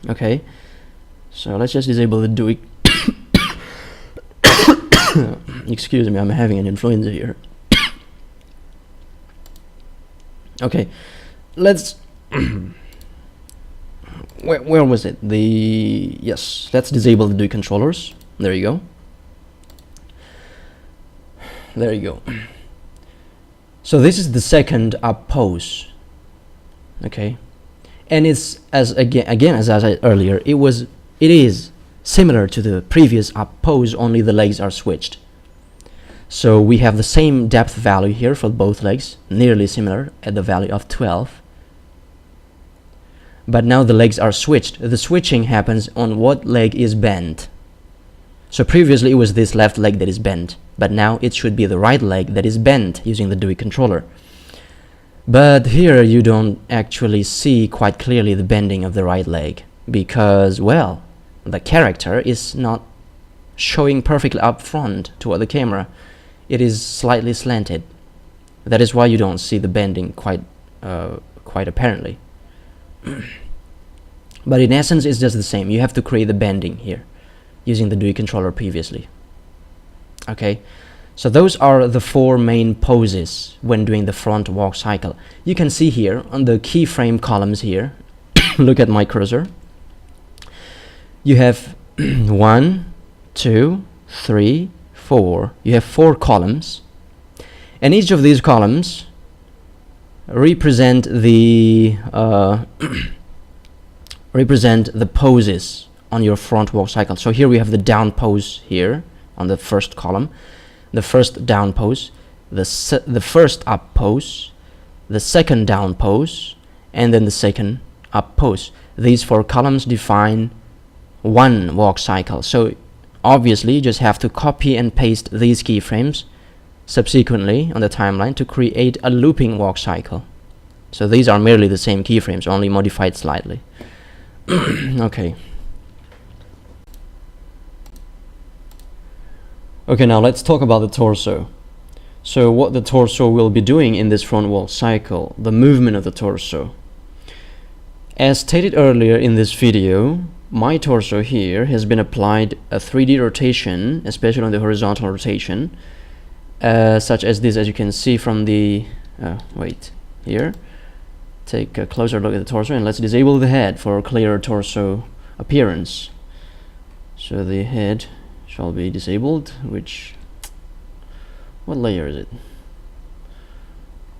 Okay, so let's just disable the Dewey Excuse me, I'm having an influenza here. Okay, let's where was it? Yes, let's disable the DUI controllers. There you go. There you go. So this is the second up pose. Okay, and it's as I said earlier, it is similar to the previous up pose, only the legs are switched. So we have the same depth value here for both legs, nearly similar at the value of 12. But now the legs are switched. The switching happens on what leg is bent. So previously it was this left leg that is bent, but now it should be the right leg that is bent using the DUI controller. But here you don't actually see quite clearly the bending of the right leg because, well, the character is not showing perfectly up front toward the camera. It is slightly slanted. That is why you don't see the bending quite apparently. But in essence, it's just the same. You have to create the bending here using the DUI controller previously. Okay, so those are the 4 main poses when doing the front walk cycle. You can see here on the keyframe columns here, look at my cursor. You have 1, 2, 3, 4. You have 4 columns, and each of these columns represent the poses on your front walk cycle. So here we have the down pose here on the first column, the first down pose, the first up pose, the second down pose, and then the second up pose. These 4 columns define one walk cycle. So obviously you just have to copy and paste these keyframes subsequently on the timeline to create a looping walk cycle. So these are merely the same keyframes, only modified slightly. Okay. Okay, now let's talk about the torso. So what the torso will be doing in this front walk cycle, the movement of the torso. As stated earlier in this video, my torso here has been applied a 3D rotation, especially on the horizontal rotation, such as this, as you can see from the here. Take a closer look at the torso, and let's disable the head for a clearer torso appearance. So the head shall be disabled. What layer is it?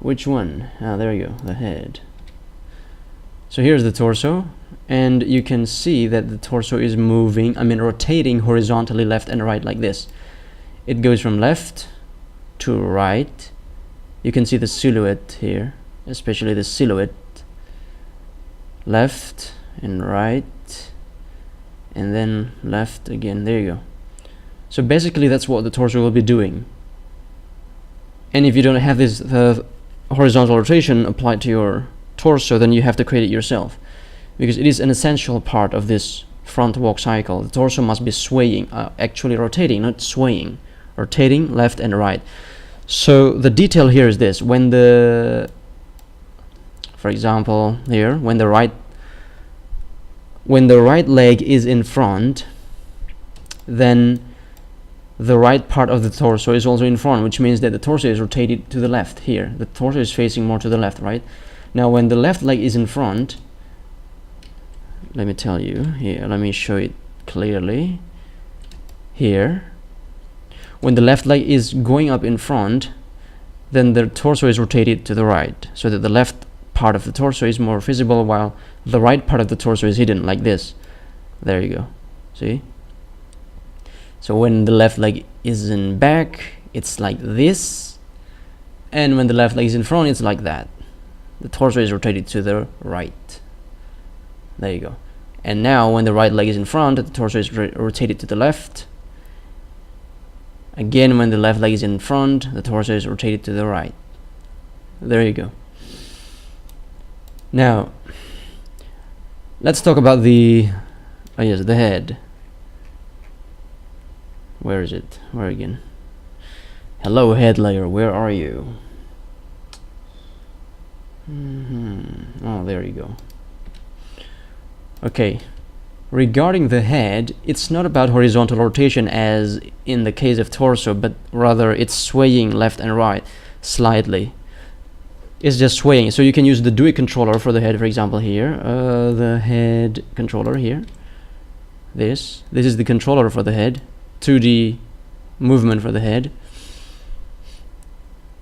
Which one? There you go, the head. So here's the torso, and you can see that the torso is moving, rotating horizontally left and right like this. It goes from left to right. You can see the silhouette here, especially the silhouette, left and right, and then left again. There you go. So basically that's what the torso will be doing. And if you don't have this horizontal rotation applied to your torso, then you have to create it yourself, because it is an essential part of this front walk cycle. The torso must be swaying, actually rotating, not swaying, rotating left and right. So the detail here is this: when for example here, when the right leg is in front, then the right part of the torso is also in front, which means that the torso is rotated to the left here. The torso is facing more to the left, right? Now when the left leg is in front, let me tell you here, let me show it clearly here. When the left leg is going up in front, then the torso is rotated to the right, so that the left part of the torso is more visible while the right part of the torso is hidden, like this. There you go. See? So when the left leg is in back, it's like this, and when the left leg is in front, it's like that. The torso is rotated to the right. There you go. And now when the right leg is in front, the torso is rotated to the left. Again, when the left leg is in front, the torso is rotated to the right. There you go. Now let's talk about the head. Where is it? Where again? Hello, head layer, where are you? Oh, there you go. Okay, regarding the head, it's not about horizontal rotation as in the case of torso, but rather it's swaying left and right slightly. It's just swaying. So you can use the DUI controller for the head, for example, here. The head controller here. This is the controller for the head. 2D movement for the head.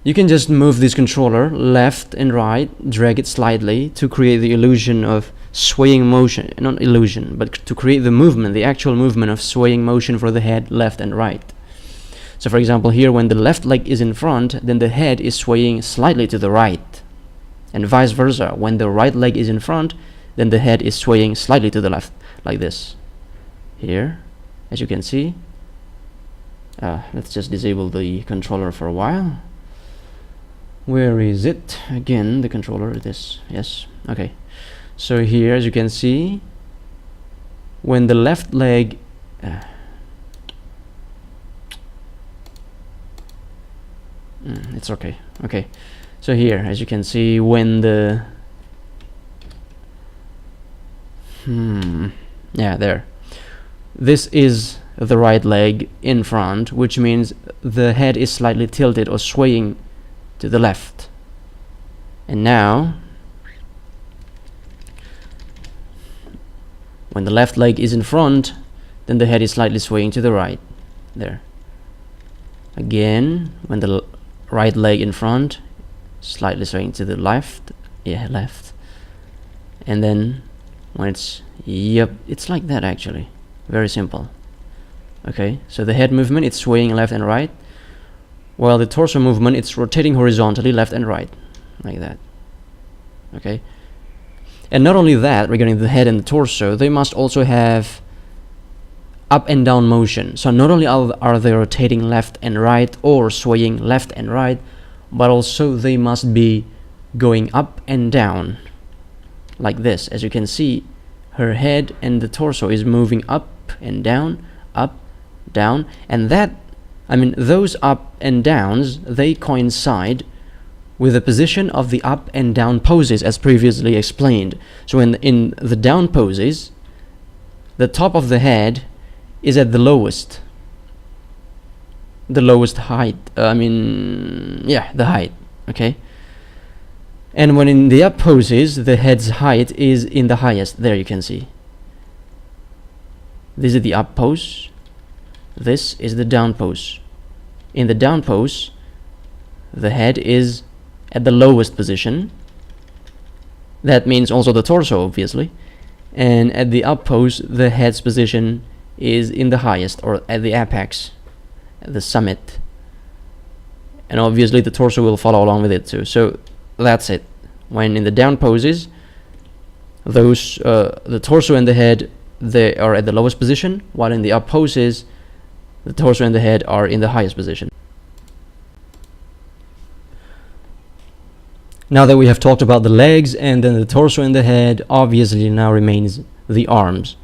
You can just move this controller left and right, drag it slightly to create the illusion of swaying motion. Not illusion, but to create the movement, the actual movement of swaying motion for the head left and right. So for example here, when the left leg is in front, then the head is swaying slightly to the right, and vice versa. When the right leg is in front, then the head is swaying slightly to the left, like this. Here, as you can see. Let's just disable the controller for a while. Where is it? Again, the controller, this, yes, okay. So here, as you can see, when the left leg it's okay. So here, as you can see, when the there, this is the right leg in front, which means the head is slightly tilted or swaying to the left. And now when the left leg is in front, then the head is slightly swaying to the right. There. Again, when the right leg in front, slightly swaying to the left. Yeah, left. And then when it's, yep, it's like that actually. Very simple. Okay, so the head movement, it's swaying left and right, while the torso movement, it's rotating horizontally left and right, like that. Okay, and not only that, regarding the head and the torso, they must also have up and down motion. So not only are they rotating left and right or swaying left and right, but also they must be going up and down, like this. As you can see, her head and the torso is moving up and down, up, down, and that, I mean, those up and downs, they coincide with the position of the up and down poses as previously explained. So in the down poses, the top of the head is at the lowest height, the height, okay? And when in the up poses, the head's height is in the highest. There you can see. This is the up pose. This is the down pose. In the down pose, the head is at the lowest position. That means also the torso, obviously. And at the up pose, the head's position is in the highest, or at the apex, at the summit. And obviously the torso will follow along with it too. So that's it. When in the down poses, those the torso and the head, they are at the lowest position, while in the up poses, the torso and the head are in the highest position. Now that we have talked about the legs and then the torso and the head, obviously now remains the arms.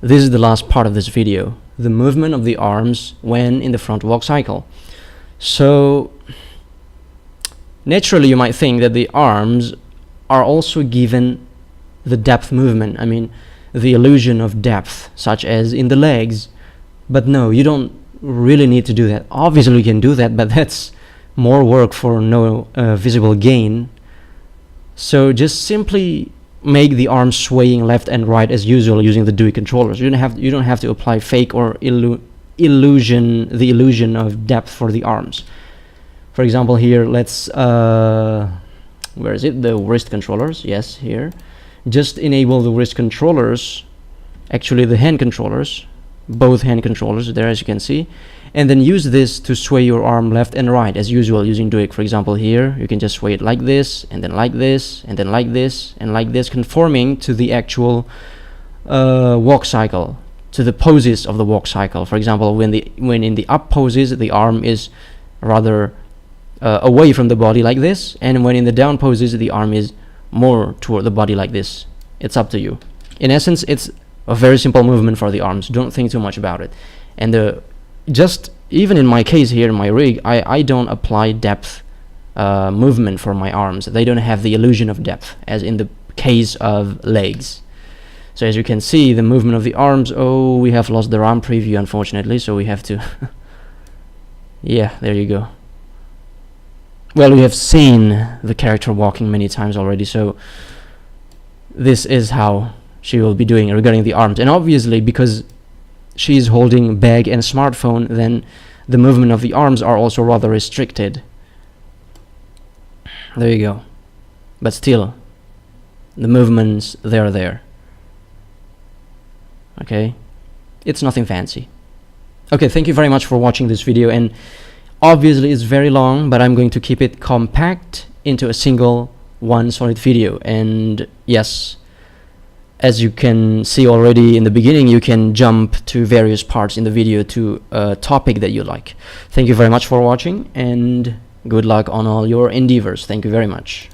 This is the last part of this video, the movement of the arms when in the front walk cycle. So naturally you might think that the arms are also given the depth movement, I mean the illusion of depth, such as in the legs. But no, you don't really need to do that. Obviously you can do that, but that's more work for no visible gain. So just simply make the arms swaying left and right as usual using the DUI controllers. You don't have to apply fake or the illusion of depth for the arms. For example, here let's where is it? The wrist controllers. Yes, here. Just enable the wrist controllers, actually the hand controllers, both hand controllers there, as you can see, and then use this to sway your arm left and right as usual using DUI. For example, here you can just sway it like this, and then like this, and then like this, and like this, conforming to the actual walk cycle, to the poses of the walk cycle. For example, when in the up poses, the arm is rather away from the body like this, and when in the down poses, the arm is more toward the body like this. It's up to you. In essence, it's a very simple movement for the arms. Don't think too much about it. And just even in my case here in my rig, I don't apply depth movement for my arms. They don't have the illusion of depth as in the case of legs. So as you can see, the movement of the arms, oh, we have lost the RAM preview, unfortunately, so we have to yeah, there you go. Well, we have seen the character walking many times already, so this is how she will be doing regarding the arms. And obviously, because she's holding bag and smartphone, then the movement of the arms are also rather restricted. There you go. But still, the movements, they're there. Okay, it's nothing fancy. Okay, thank you very much for watching this video, and obviously it's very long, but I'm going to keep it compact into a single one solid video. And yes, as you can see already in the beginning, you can jump to various parts in the video to a topic that you like. Thank you very much for watching, and good luck on all your endeavors. Thank you very much.